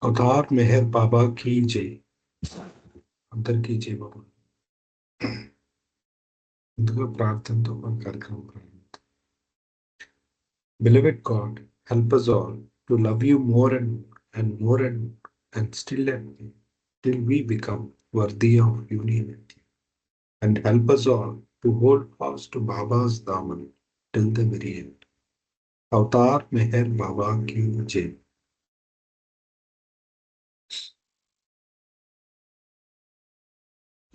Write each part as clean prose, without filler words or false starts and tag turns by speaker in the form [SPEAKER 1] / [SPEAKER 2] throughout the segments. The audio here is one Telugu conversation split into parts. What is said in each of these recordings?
[SPEAKER 1] अवतार मेहर बाबा की जय. అందరికీ జై బాబా. ముందుగా ప్రార్థనతో మన కార్యక్రమం ప్రారంభిద్దాం. Beloved God, help us all to love you more and more and still and till we become worthy of union with you. And help us all to hold fast to Baba's Daman till the very end. Avatar Meher Baba ki jai.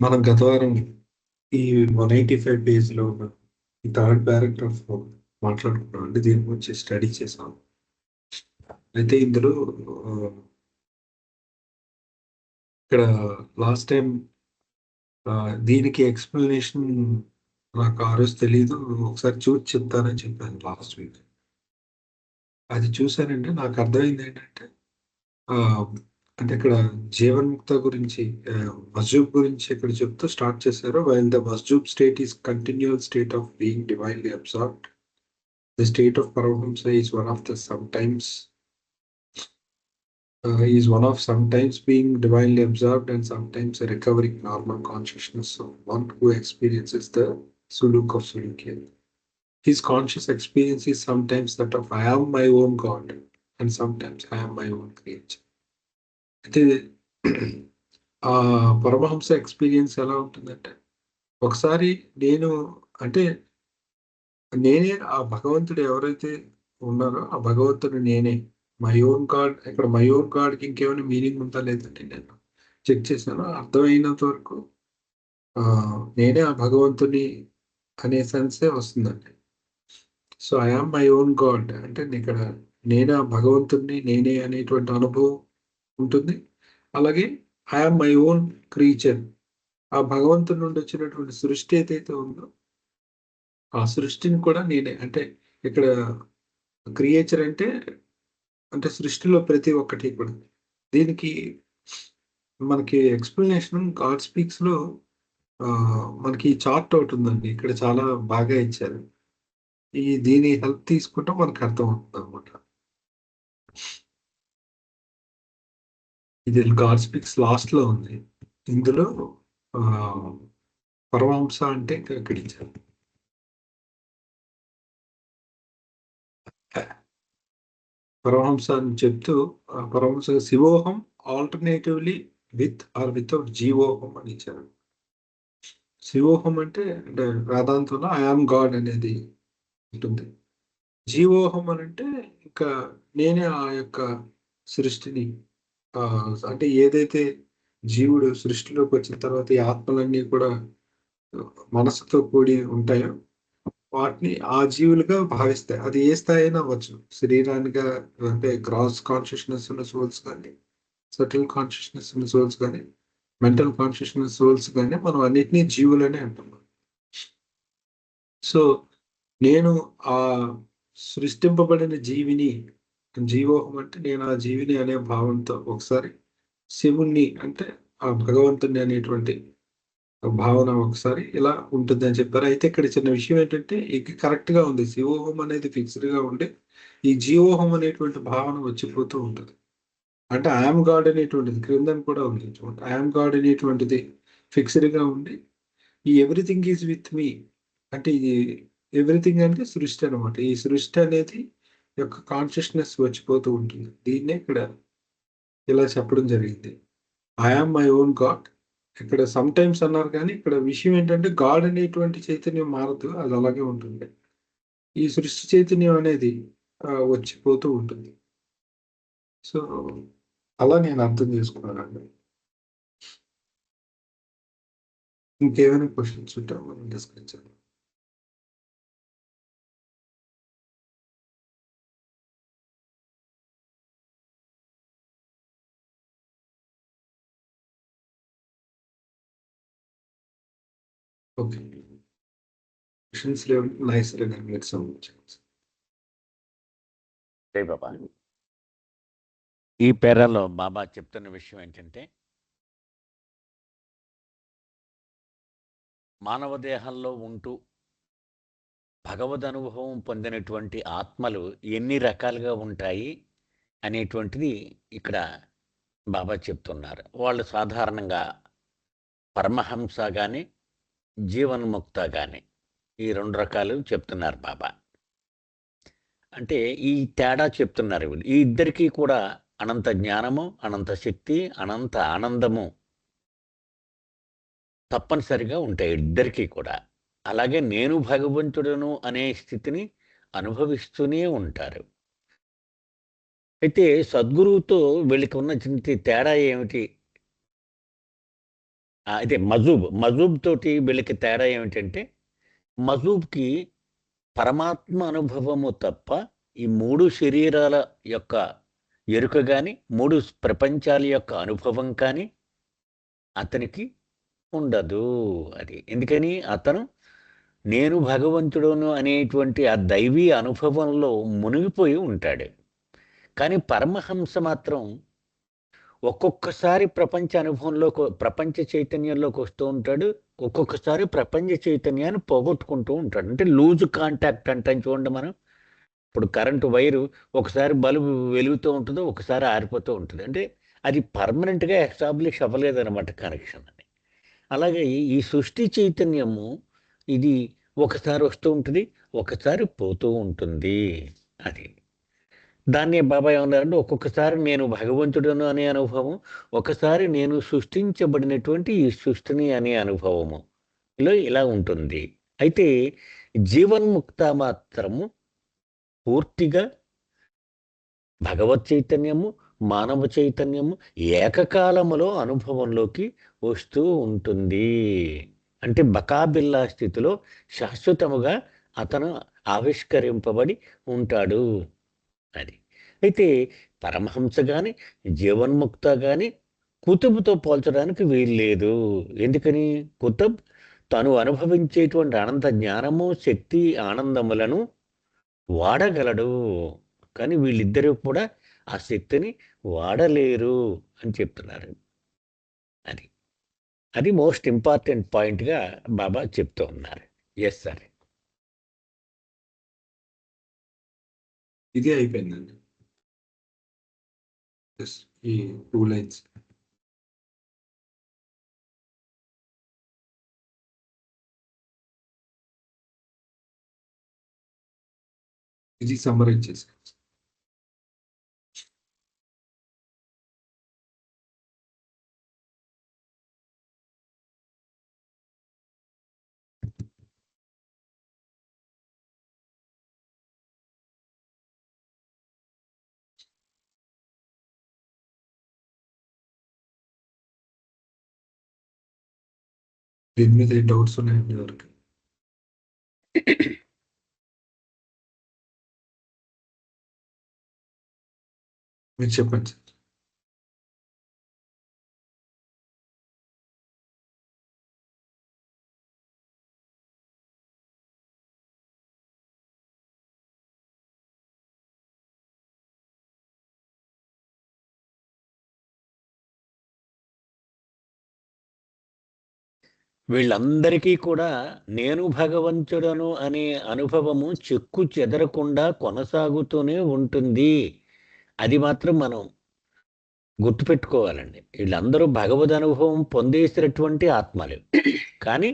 [SPEAKER 1] మనం గత వారం ఈ 185 పేజ్లో ఉన్న ఈ థర్డ్ పారాగ్రాఫ్ మాట్లాడుకున్నాం అండి. దీని గురించి స్టడీ చేసాం. అయితే ఇందులో ఇక్కడ లాస్ట్ టైం దీనికి ఎక్స్ప్లెనేషన్ నాకు ఆ రోజు తెలీదు, ఒకసారి చూసి చెప్తానని చెప్పాను లాస్ట్ వీక్. అది చూసానంటే నాకు అర్థమైంది ఏంటంటే అంటే ఇక్కడ జీవన్ముక్త గురించి మస్జూబ్ గురించి ఇక్కడ చెప్తూ స్టార్ట్ చేశారు. వైల్ ద మస్జూబ్ state is continual state of being divinely absorbed, the state of Paramahansa is one of the sometimes being divinely absorbed and sometimes a recovering normal consciousness of one who experiences the suluk of Sulukiyat. His conscious experience is sometimes that of I am my own God and sometimes I am my own creature. అయితే ఆ పరమహంస ఎక్స్పీరియన్స్ ఎలా ఉంటుందంటే, ఒకసారి నేను అంటే నేనే ఆ భగవంతుడు ఎవరైతే ఉన్నారో ఆ భగవంతుడు నేనే. మై ఓన్ గాడ్, ఇక్కడ మై ఓన్ గాడ్కి ఇంకేమైనా మీనింగ్ ఉందా లేదంటే నేను చెక్ చేశాను. అర్థమైనంత వరకు నేనే ఆ భగవంతుని అనే సెన్సే వస్తుందండి. So I am my own God అంటే ఇక్కడ నేనే ఆ భగవంతుడిని, నేనే అనేటువంటి అనుభవం ఉంటుంది. అలాగే I am my own creature, ఆ భగవంతుడి నుండి వచ్చినటువంటి సృష్టి ఏదైతే ఉందో ఆ సృష్టిని కూడా నేనే. అంటే ఇక్కడ క్రియేచర్ అంటే సృష్టిలో ప్రతి ఒక్కటి కూడా. దీనికి మనకి ఎక్స్ప్లెనేషన్ గాడ్ స్పీక్స్ లో మనకి చార్ట్ ఒకటి ఉందండి, ఇక్కడ చాలా బాగా ఇచ్చారు. దీని హెల్ప్ తీసుకుంటే మనకు అర్థం అవుతుంది అనమాట. ఇది గాడ్ స్పీక్స్ లాస్ట్ లో ఉంది. ఇందులో పరమహంస అంటే ఇక్కడ ఇచ్చారు. పరమహంస అని చెప్తూ పరమహంస శివోహం ఆల్టర్నేటివ్లీ విత్ ఆర్ వితౌట్ జీవోహం అని ఇచ్చారు. శివోహం అంటే వేదాంతంలో ఐఆమ్ గాడ్ అనేది ఉంటుంది. జీవోహం అని అంటే ఇంకా నేనే ఆ యొక్క సృష్టిని అంటే ఏదైతే జీవుడు సృష్టిలోకి వచ్చిన తర్వాత ఈ ఆత్మలన్నీ కూడా మనసుతో కూడి ఉంటాయో వాటిని ఆ జీవులుగా భావిస్తాయి. అది ఏ స్థాయి అయినా అవ్వచ్చు, శరీరానిగా అంటే గ్రాస్ కాన్షియస్నెస్ ఉన్న సోల్స్ కానీ, సటిల్ కాన్షియస్నెస్ ఉన్న సోల్స్ కానీ, మెంటల్ కాన్షియస్నెస్ సోల్స్ కానీ, మనం అన్నిటినీ జీవులనే అంటున్నాం. సో నేను ఆ సృష్టింపబడిన జీవిని, జీవోహం అంటే నేను ఆ జీవిని అనే భావంతో ఒకసారి శివుణ్ణి అంటే ఆ భగవంతుని అనేటువంటి భావన ఒకసారి ఇలా ఉంటుంది అని చెప్పారు. అయితే ఇక్కడ చిన్న విషయం ఏంటంటే కరెక్ట్ గా ఉంది. శివోహం అనేది ఫిక్స్డ్ గా ఉండి ఈ జీవోహం అనేటువంటి భావన వచ్చిపోతూ ఉంటుంది. అంటే ఐఎమ్ గాడ్ అనేటువంటిది క్రిందని కూడా ఉంది. ఐఎమ్ గాడ్ అనేటువంటిది ఫిక్స్డ్ గా ఉండి ఈ ఎవ్రీథింగ్ ఈజ్ విత్ మీ అంటే ఇది ఎవ్రీథింగ్ అంటే సృష్టి అనమాట. ఈ సృష్టి అనేది యొక్క కాన్షియస్నెస్ వచ్చిపోతూ ఉంటుంది. దీన్నే ఇక్కడ ఇలా చెప్పడం జరిగింది. I am my own God. ఇక్కడ సమ్ టైమ్స్ అన్నారు కానీ ఇక్కడ విషయం ఏంటంటే గాడ్ అనేటువంటి చైతన్యం మారదు, అది అలాగే ఉంటుంది. ఈ సృష్టి చైతన్యం అనేది వచ్చిపోతూ ఉంటుంది. సో అలా నేను అర్థం చేసుకున్నానండి. ఇంకేమైనా క్వశ్చన్స్ ఉంటే మనం డిస్కస్ చేద్దాం. ఓకే, క్వశ్చన్స్ లేవు. నైస్ మీకు సంబంధించి
[SPEAKER 2] జై బాబా. ఈ పేరాలో బాబా చెప్తున్న విషయం ఏంటంటే, మానవ దేహంలో ఉంటూ భగవద్ అనుభవం పొందినటువంటి ఆత్మలు ఎన్ని రకాలుగా ఉంటాయి అనేటువంటిది ఇక్కడ బాబా చెప్తున్నారు. వాళ్ళు సాధారణంగా పరమహంస గాని, జీవన్ముక్త గాని ఈ 2 రకాలు చెప్తున్నారు బాబా. అంటే ఈ తేడా చెప్తున్నారు వీళ్ళు. ఈ ఇద్దరికీ కూడా అనంత జ్ఞానము, అనంత శక్తి, అనంత ఆనందము తప్పనిసరిగా ఉంటాయి ఇద్దరికీ కూడా. అలాగే నేను భగవంతుడను అనే స్థితిని అనుభవిస్తూనే ఉంటారు. అయితే సద్గురువుతో వీళ్ళకి ఉన్న తేడా ఏమిటి? అయితే మజూబ్ తోటి వీళ్ళకి తేడా ఏమిటంటే, మజూబ్‌కి పరమాత్మ అనుభవము తప్ప ఈ 3 శరీరాల యొక్క ఎరుక గాని, 3 ప్రపంచాల యొక్క అనుభవం కానీ అతనికి ఉండదు. అది. ఎందుకని? అతను నేను భగవంతుడును అనేటువంటి ఆ దైవీ అనుభవంలో మునిగిపోయి ఉంటాడు. కానీ పరమహంస మాత్రం ఒక్కొక్కసారి ప్రపంచ చైతన్యంలోకి వస్తూ ఉంటాడు. ఒక్కొక్కసారి ప్రపంచ చైతన్యాన్ని పోగొట్టుకుంటూ ఉంటాడు. అంటే లూజ్ కాంటాక్ట్ అంటాం చూడండి మనం. ఇప్పుడు కరెంటు వైరు ఒకసారి బల్బు వెలుగుతూ ఉంటది. ఒకసారి ఆరిపోతూ ఉంటది. అంటే అది పర్మనెంట్‌గా ఎస్టాబ్లిష్ అవ్వలేదనమాట కనెక్షన్ అని. అలాగే ఈ సృష్టి చైతన్యము ఇది ఒకసారి వస్తూ ఉంటది. ఒకసారి పోతూ ఉంటుంది. అది. దాన్నే బాబా ఏమన్నారంటే, ఒక్కొక్కసారి నేను భగవంతుడను అనే అనుభవం, ఒకసారి నేను సృష్టించబడినటువంటి ఈ సృష్టిని అనే అనుభవము. ఇలా ఉంటుంది. అయితే జీవన్ముక్త మాత్రము పూర్తిగా భగవత్ చైతన్యము, మానవ చైతన్యము ఏకకాలములో అనుభవంలోకి వస్తూ ఉంటుంది. అంటే బకాబిల్లా స్థితిలో శాశ్వతముగా అతను ఆవిష్కరింపబడి ఉంటాడు. అది. అయితే పరమహంస గాని, జీవన్ముక్త గాని కుతుబ్‌తో పోల్చడానికి వీల్లేదు. ఎందుకని? కుతుబ్ తను అనుభవించేటువంటి అనంత జ్ఞానము, శక్తి, ఆనందములను వాడగలడు. కానీ వీళ్ళిద్దరూ కూడా ఆ శక్తిని వాడలేరు అని చెప్తున్నారు. అది. అది మోస్ట్ ఇంపార్టెంట్ పాయింట్‌గా బాబా చెప్తూ ఉన్నారు. Yes sir.
[SPEAKER 1] ఇదే అయిపోయిందండి. జస్ట్ ఈ 2 లైన్స్. ఇది సమ్మరైజ్ చేశాను. దీని మీద ఏ డౌట్స్ ఉన్నాయండి ఎవరికి? మీరు చెప్పండి సార్.
[SPEAKER 2] వీళ్ళందరికీ కూడా నేను భగవంతుడను అనే అనుభవము చెక్కు చెదరకుండా కొనసాగుతూనే ఉంటుంది. అది మాత్రం మనం గుర్తుపెట్టుకోవాలండి. వీళ్ళందరూ భగవద్ అనుభవం పొందేసినటువంటి ఆత్మలు. కానీ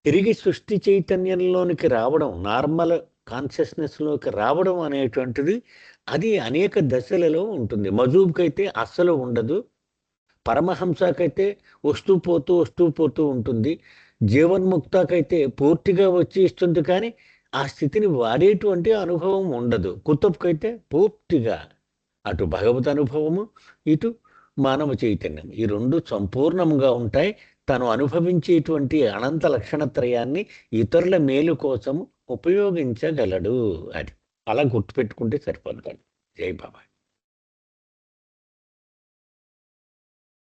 [SPEAKER 2] తిరిగి సృష్టి చైతన్యంలోనికి రావడం, నార్మల్ కాన్షియస్‌నెస్‌లోకి రావడం అనేటువంటిది అది అనేక దశలలో ఉంటుంది. మజూబ్‌కైతే అస్సలు ఉండదు. పరమహంసకైతే వస్తూ పోతూ ఉంటుంది. జీవన్ముక్తకైతే పూర్తిగా వచ్చేస్తుంది కానీ, ఆ స్థితిని వాడేటువంటి అనుభవం ఉండదు. కుతుబ్‌కైతే పూర్తిగా అటు భగవద్ అనుభవము, ఇటు మానవ చైతన్యం. ఈ 2 సంపూర్ణంగా ఉంటాయి. తను అనుభవించేటువంటి అనంత లక్షణత్రయాన్ని ఇతరుల మేలు కోసం ఉపయోగించగలడు. అది. అలా గుర్తుపెట్టుకుంటే సరిపోతుందండి. జై బాబా.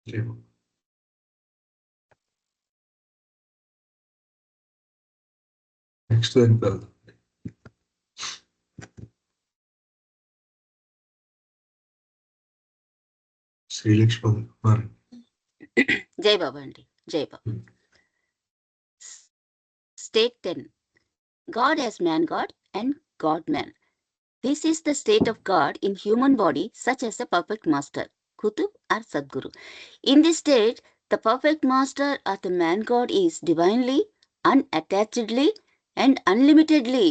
[SPEAKER 1] లేవు. నెక్స్ట్ దానికి వెళ్దాం. శ్రీలక్ష్మి కుమార్.
[SPEAKER 3] జై బాబా అండి. జై బాబా. State 10. God as man God and God man. This is the state of God in human body, such as a perfect master. Kutub or Sadguru. In this state, the perfect master or the man God is divinely, unattachedly, and unlimitedly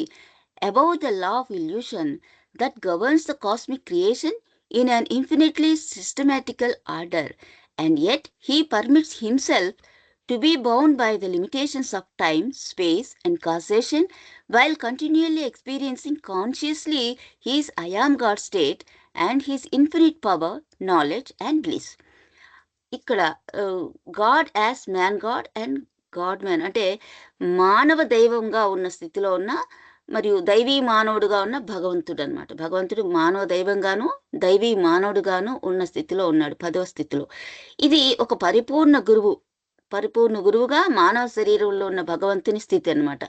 [SPEAKER 3] above the law of illusion that governs the cosmic creation in an infinitely systematical order, and yet he permits himself to be bound by the limitations of time, space, and causation while continually experiencing consciously his I am God state and his infinite power, knowledge, and bliss. ఇక్కడ God as man God and God man అంటే మానవ దైవంగా ఉన్న స్థితిలో ఉన్న మరియు దైవీ మానవుడుగా ఉన్న భగవంతుడు అనమాట. భగవంతుడు మానవ దైవంగాను దైవీ మానవుడుగాను ఉన్న స్థితిలో ఉన్నాడు, 10వ స్థితిలో. ఇది ఒక పరిపూర్ణ గురువుగా మానవ శరీరంలో ఉన్న భగవంతుని స్థితి అనమాట.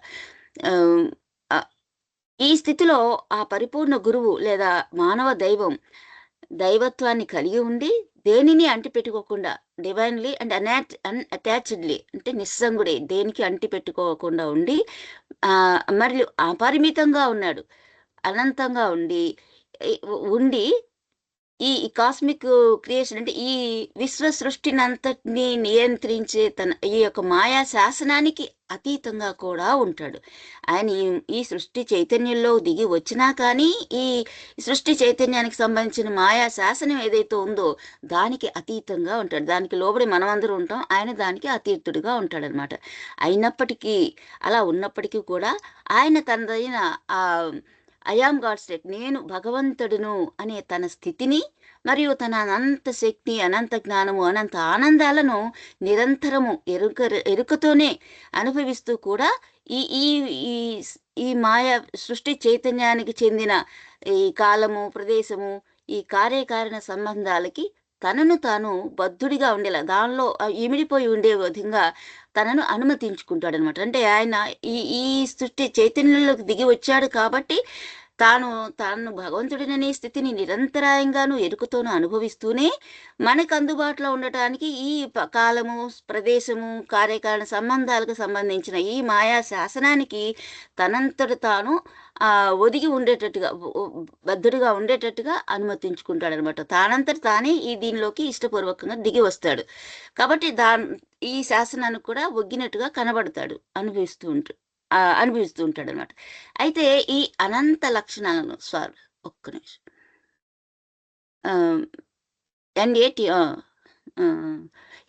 [SPEAKER 3] ఈ స్థితిలో ఆ పరిపూర్ణ గురువు లేదా మానవ దైవత్వాన్ని కలిగి ఉండి దేనిని అంటిపెట్టుకోకుండా, డివైన్లీ అండ్ అన్అటాచ్డ్లీ అంటే నిస్సంగుడే, దేనికి అంటిపెట్టుకోకుండా ఉండి మరియు అపరిమితంగా ఉన్నాడు, అనంతంగా ఉండి ఈ కాస్మిక్ క్రియేషన్ అంటే ఈ విశ్వ సృష్టిని అంతటిని నియంత్రించే తన ఈ యొక్క మాయా శాసనానికి అతీతంగా కూడా ఉంటాడు. ఆయన ఈ సృష్టి చైతన్యంలో దిగి వచ్చినా కానీ ఈ సృష్టి చైతన్యానికి సంబంధించిన మాయా శాసనం ఏదైతే ఉందో దానికి అతీతంగా ఉంటాడు. దానికి లోబడి మనమందరూ ఉంటాం, ఆయన దానికి అతీతుడిగా ఉంటాడనమాట. అయినప్పటికీ అలా ఉన్నప్పటికీ కూడా ఆయన తనదైన ఆ ఐ ఆమ్ గాడ్ స్టేట్, నేను భగవంతుడును అనే తన స్థితిని మరియు తన అనంత శక్తి, అనంత జ్ఞానము, అనంత ఆనందాలను నిరంతరము ఎరుకతోనే అనుభవిస్తూ కూడా ఈ మాయా సృష్టి చైతన్యానికి చెందిన ఈ కాలము, ప్రదేశము, ఈ కార్యకారణ సంబంధాలకి తనను తాను బద్ధుడిగా ఉండేలా, దానిలో ఇమిడిపోయి ఉండే విధంగా తనను అనుమతించుకుంటాడనమాట. అంటే ఆయన ఈ సృష్టి చైతన్యంలోకి దిగి వచ్చాడు కాబట్టి తాను భగవంతుడిననే స్థితిని నిరంతరాయంగాను ఎరుకతోనూ అనుభవిస్తూనే మనకు అందుబాటులో ఉండటానికి ఈ కాలము, ప్రదేశము, కార్యకారణ సంబంధాలకు సంబంధించిన ఈ మాయా శాసనానికి తనంతట తాను ఒదిగి ఉండేటట్టుగా, బద్ధుడిగా ఉండేటట్టుగా అనుమతించుకుంటాడనమాట. తానంతట తానే దీనిలోకి ఇష్టపూర్వకంగా దిగి వస్తాడు కాబట్టి ఈ శాసనానికి కూడా ఒగ్గినట్టుగా కనబడతాడు, అనుభవిస్తూ ఉంటాడు అనమాట. అయితే ఈ అనంత లక్షణాలను ఒక్క నిమిషం and yet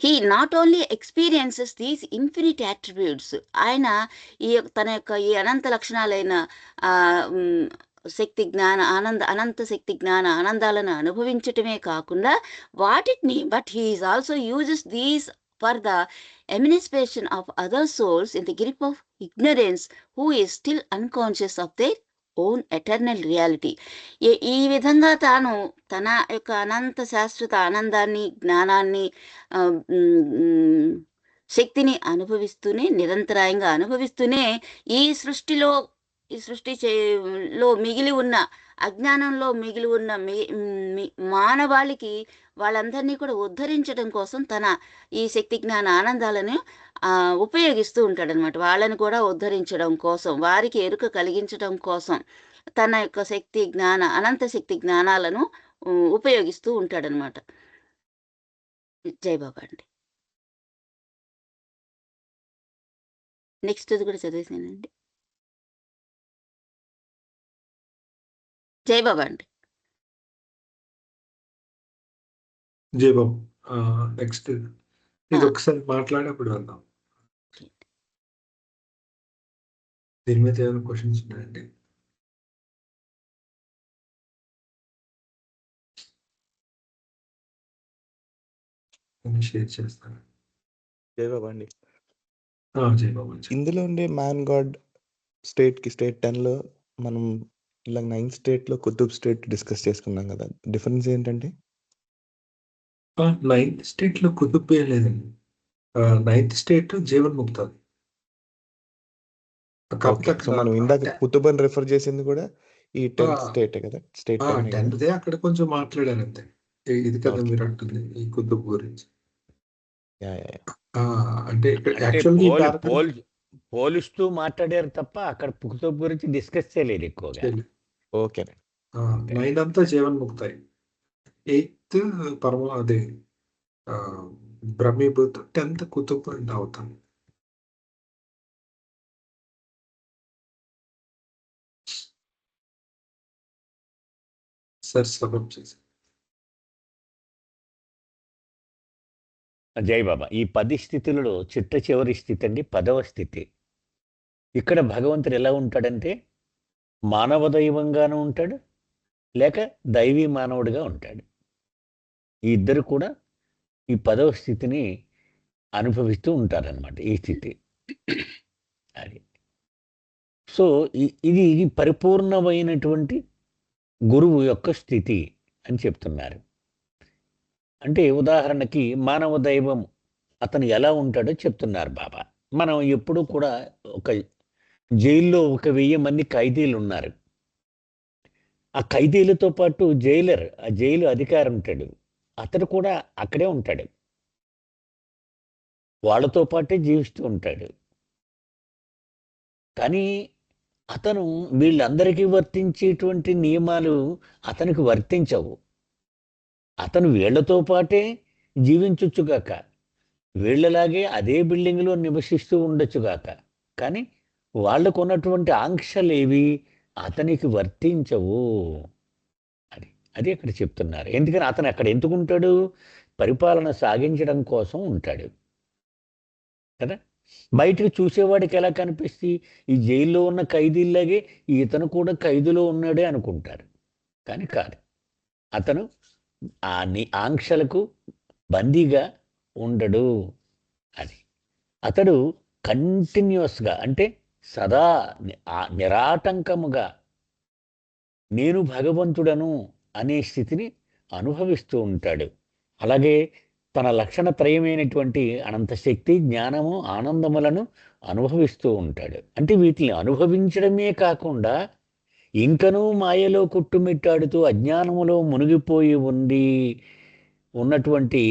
[SPEAKER 3] he not only experiences these infinite attributes, ఆయన తన యొక్క ఈ అనంత లక్షణాలైన శక్తి జ్ఞాన అనంత శక్తి జ్ఞాన ఆనందాలను అనుభవించటమే కాకుండా వాటిని but he is also uses these for the emancipation of other souls in the grip of ignorance who is still unconscious of their own eternal reality. ఈ విధంగా తాను తన యొక్క అనంత శాశ్వత ఆనందాన్ని, జ్ఞానాన్ని, శక్తిని అనుభవిస్తూనే, నిరంతరాయంగా అనుభవిస్తూనే ఈ సృష్టిలో మిగిలి ఉన్న అజ్ఞానంలో మిగిలి ఉన్న మానవాళికి వాళ్ళందరినీ కూడా ఉద్ధరించడం కోసం తన ఈ శక్తి జ్ఞాన ఆనందాలను ఉపయోగిస్తూ ఉంటాడనమాట. వాళ్ళని కూడా ఉద్ధరించడం కోసం, వారికి ఎరుక కలిగించడం కోసం తన యొక్క శక్తి జ్ఞాన అనంత శక్తి జ్ఞానాలను ఉపయోగిస్తూ ఉంటాడనమాట. జై బాబా అండి. నెక్స్ట్ కూడా చదివేసానండి. జై బాబా అండి.
[SPEAKER 1] జై బాబు. నెక్స్ట్ ఇది ఒకసారి మాట్లాడేప్పుడు వెళ్దాం. దీని మీద ఏమైనా క్వశ్చన్స్ ఉన్నాయండి? షేర్ చేస్తాను.
[SPEAKER 4] జై బాబా అండి.
[SPEAKER 1] జై బాబు.
[SPEAKER 4] ఇందులో ఉండే మ్యాన్ గాడ్ స్టేట్ 10లో మనం ఇలా 9th స్టేట్లో కుతుబ్ స్టేట్ డిస్కస్ చేసుకున్నాం కదా, డిఫరెన్స్ ఏంటంటే
[SPEAKER 1] 9th స్టేట్లో కుతుబ్ ఏం లేదండి. 9th state జీవన్ముక్త.
[SPEAKER 4] మనం ఇందాక కుతుబ్ అని రిఫర్ చేసింది కూడా ఈ 10th స్టేట్ కదా, స్టేట్
[SPEAKER 1] 10th అక్కడ కొంచెం మాట్లాడారు అంతే. ఇది కదా మీరు అంటుంది ఈ కుతుబ్ గురించి. అంటే
[SPEAKER 2] పోలిస్తూ మాట్లాడారు తప్ప అక్కడ కుతుబ్ గురించి డిస్కస్ చేయలేదు ఎక్కువగా.
[SPEAKER 4] ఓకే.
[SPEAKER 1] 9 అంతా జీవన్ముక్తాయి. 8th అదే బ్రహ్మీభూత్, 10th కుతుబ్ అండ్ అవతాన్. సార్ సబబ్ చేసి
[SPEAKER 2] జై బాబా. ఈ 10 స్థితులలో చిట్ట చివరి స్థితి అండి 10వ స్థితి. ఇక్కడ భగవంతుడు ఎలా ఉంటాడంటే మానవ దైవంగానూ ఉంటాడు, లేక దైవీ మానవుడిగా ఉంటాడు. ఈ ఇద్దరు కూడా ఈ 10వ స్థితిని అనుభవిస్తూ ఉంటారనమాట. ఈ స్థితి అది. సో ఇది పరిపూర్ణమైనటువంటి గురువు యొక్క స్థితి అని చెప్తున్నారు. అంటే ఉదాహరణకి మానవ దైవం అతను ఎలా ఉంటాడో చెప్తున్నారు బాబా. మనం ఎప్పుడు కూడా ఒక జైల్లో 1000 మంది ఖైదీలు ఉన్నారు. ఆ ఖైదీలతో పాటు జైలర్, ఆ జైలు అధికారి ఉంటాడు, అతడు కూడా అక్కడే ఉంటాడు, వాళ్ళతో పాటే జీవిస్తూ ఉంటాడు. కానీ అతను వీళ్ళందరికీ వర్తించేటువంటి నియమాలు అతనికి వర్తించవు. అతను వీళ్లతో పాటే జీవించొచ్చుగాక, వీళ్ళలాగే అదే బిల్డింగ్లో నివసిస్తూ ఉండొచ్చుగాక, కానీ వాళ్లకు ఉన్నటువంటి ఆంక్షలేవి అతనికి వర్తించవు. అది అక్కడ చెప్తున్నారు. ఎందుకని అతను అక్కడ ఎందుకుంటాడు? పరిపాలన సాగించడం కోసం ఉంటాడు కదా. బయటకు చూసేవాడికి ఎలా కనిపిస్తే ఈ జైల్లో ఉన్న ఖైదీలాగే ఇతను కూడా ఖైదులో ఉన్నాడే అనుకుంటారు, కానీ కాదు. అతను ఆ ఆంక్షలకు బందీగా ఉండడు. అది అతడు కంటిన్యూస్గా, అంటే సదా నిరాటంకముగా నేను భగవంతుడను అనే స్థితిని అనుభవిస్తూ ఉంటాడు. అలాగే తన లక్షణత్రయమైనటువంటి అనంత శక్తి, జ్ఞానము, ఆనందములను అనుభవిస్తూ ఉంటాడు. అంటే వీటిని అనుభవించడమే కాకుండా ఇంకనూ మాయలో కుట్టుమిట్టాడుతూ అజ్ఞానములో మునిగిపోయి ఉన్నటువంటి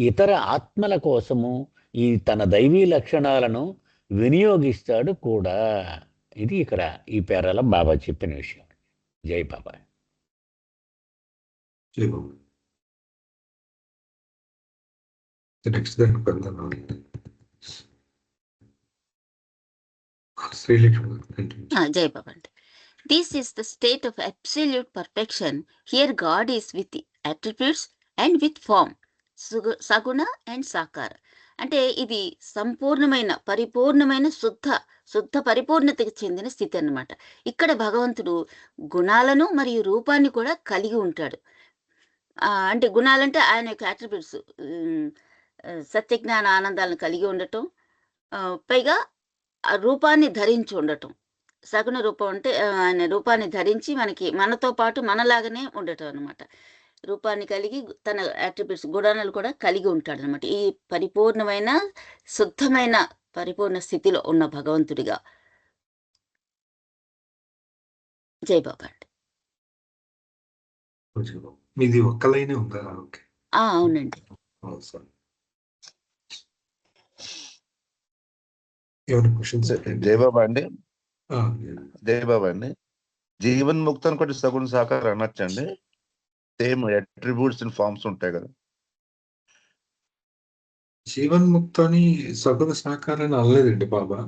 [SPEAKER 2] ఇతర ఆత్మల కోసము ఈ తన దైవీ లక్షణాలను వినియోగిస్తాడు కూడా. ఇది ఇక్కడ ఈ పేరాల బాబా చెప్పిన విషయం. జై బాబా.
[SPEAKER 1] జై బాబా. నెక్స్ట్ దానికి వెళ్దాం.
[SPEAKER 3] జై బాబా అండి. This is the state of absolute perfection. Here God is with attributes and with form, saguna and sakara. అంటే ఇది సంపూర్ణమైన పరిపూర్ణమైన శుద్ధ పరిపూర్ణతకి చెందిన స్థితి అన్నమాట. ఇక్కడ భగవంతుడు గుణాలను మరియు రూపాన్ని కూడా కలిగి ఉంటాడు. అంటే గుణాలంటే ఆయన యొక్క అట్రిబ్యూట్స్, సత్యజ్ఞాన ఆనందాలను కలిగి ఉండటం, పైగా ఆ రూపాన్ని ధరించి ఉండటం. సగుణ రూపం అంటే ఆయన రూపాన్ని ధరించి మనతో పాటు మనలాగానే ఉండటం అనమాట. రూపాన్ని కలిగి తన అట్రిబ్యూట్స్, గుణాలను కూడా కలిగి ఉంటాడు అనమాట. ఈ పరిపూర్ణమైన శుద్ధమైన పరిపూర్ణ స్థితిలో ఉన్న భగవంతుడిగా. జై బాబా అండి.
[SPEAKER 1] మీది ఒక్క లైనే ఉందా? ఓకే,
[SPEAKER 3] అవునండి.
[SPEAKER 5] జయబాబా అండి. జయబాబా అండి. జీవన్ ముక్త అని కొద్ది సగుణ సాకారం అనొచ్చండి. సేమ్ అట్రిబ్యూట్స్ అండ్ ఫార్మ్స్ ఉంటాయి కదా.
[SPEAKER 1] జీవన్ ముక్త అని సగుణ సాకారాన్ని అనలేదండి బాబా.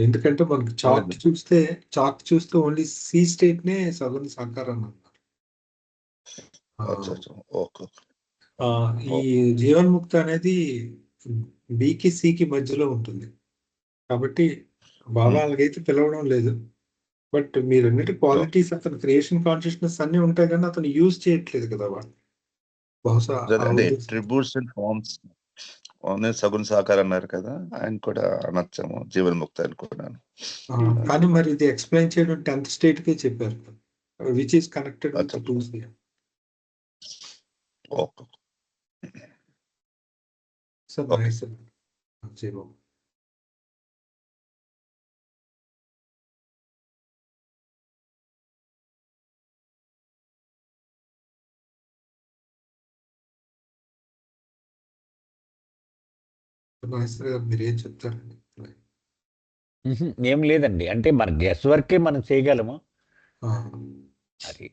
[SPEAKER 1] ఎందుకంటే మనకి చాక్ చూస్తే ఓన్లీ సి స్టేట్ నే సగుణ సాకారం అన్నారు. ఈ జీవన్ ముక్త అనేది బికి సికి మధ్యలో ఉంటుంది కాబట్టి బాబా అలాగైతే పిలవడం లేదు. బట్ మీరు అన్నిటి క్వాలిటీస్, అతని క్రియేషన్ కాన్షియస్నెస్ అన్ని ఉంటాయి కానీ అతను యూజ్ చేయట్లేదు కదా వాళ్ళు. బహుశా
[SPEAKER 5] అట్రిబ్యూట్స్ అండ్ ఫార్మ్స్ సగుణ సాకారం అన్నారు కదా, ఆయన కూడా అనొచ్చాము జీవన్ ముక్త అనుకున్నాను.
[SPEAKER 1] కానీ మరి ఇది ఎక్స్ప్లెయిన్ చేయడం 10th స్టేట్ కే చెప్పారు, which is connected with 2C.
[SPEAKER 5] Okay
[SPEAKER 1] sir, nice sir. జై బాబా. మీరేం చెప్తారండి?
[SPEAKER 2] ఏం లేదండి, అంటే మన గెస్ వర్కే మనం చేయగలము. అది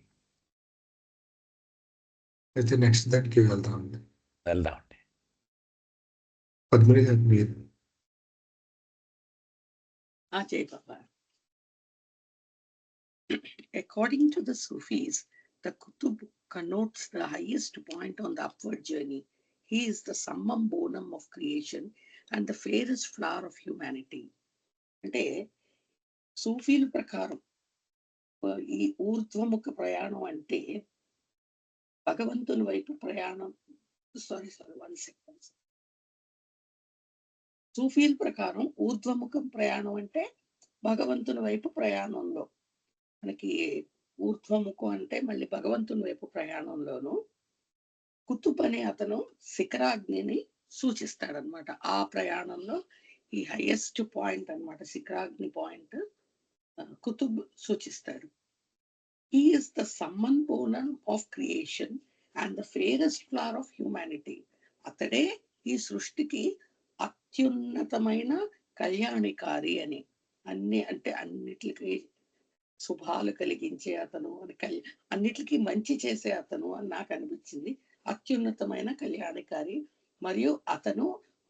[SPEAKER 1] అయితే నెక్స్ట్ దానికి వెళ్దామండి.
[SPEAKER 2] వెళ్దామండి.
[SPEAKER 1] పద్మిని గారు మీరు.
[SPEAKER 6] Jai Baba. According to the Sufis, the Qutub connotes the highest point on the upward journey. He is the summum bonum of creation and the fairest flower of humanity. అంటే సూఫీల ప్రకారం ఈ ఊర్ధ్వముఖ ప్రయాణం అంటే భగవంతుని వైపు ప్రయాణం. Sorry 1 second. సూఫీల ప్రకారం ఊర్ధ్వముఖం ప్రయాణం అంటే భగవంతుని వైపు ప్రయాణంలో, మనకి ఊర్ధ్వముఖం అంటే మళ్ళీ భగవంతుని వైపు ప్రయాణంలోను కుతుబ్ అనే అతను శిఖరాగ్నిని సూచిస్తాడనమాట. ఆ ప్రయాణంలో ఈ హైయెస్ట్ పాయింట్ అన్నమాట, శిఖరాగ్ని పాయింట్ కుతుబ్ సూచిస్తాడు. హీ ఈస్ ద సమ్మన్ బోనన్ of creation and the fairest flower of humanity. అతడే ఈ సృష్టికి అత్యున్నతమైన కళ్యాణికారి అని. అన్నిటికీ శుభాలు కలిగించే అతను అని, అన్నిటికీ మంచి చేసే అతను అని నాకు అనిపించింది. అత్యున్నతమైన కళ్యాణికారి, మరియు అతను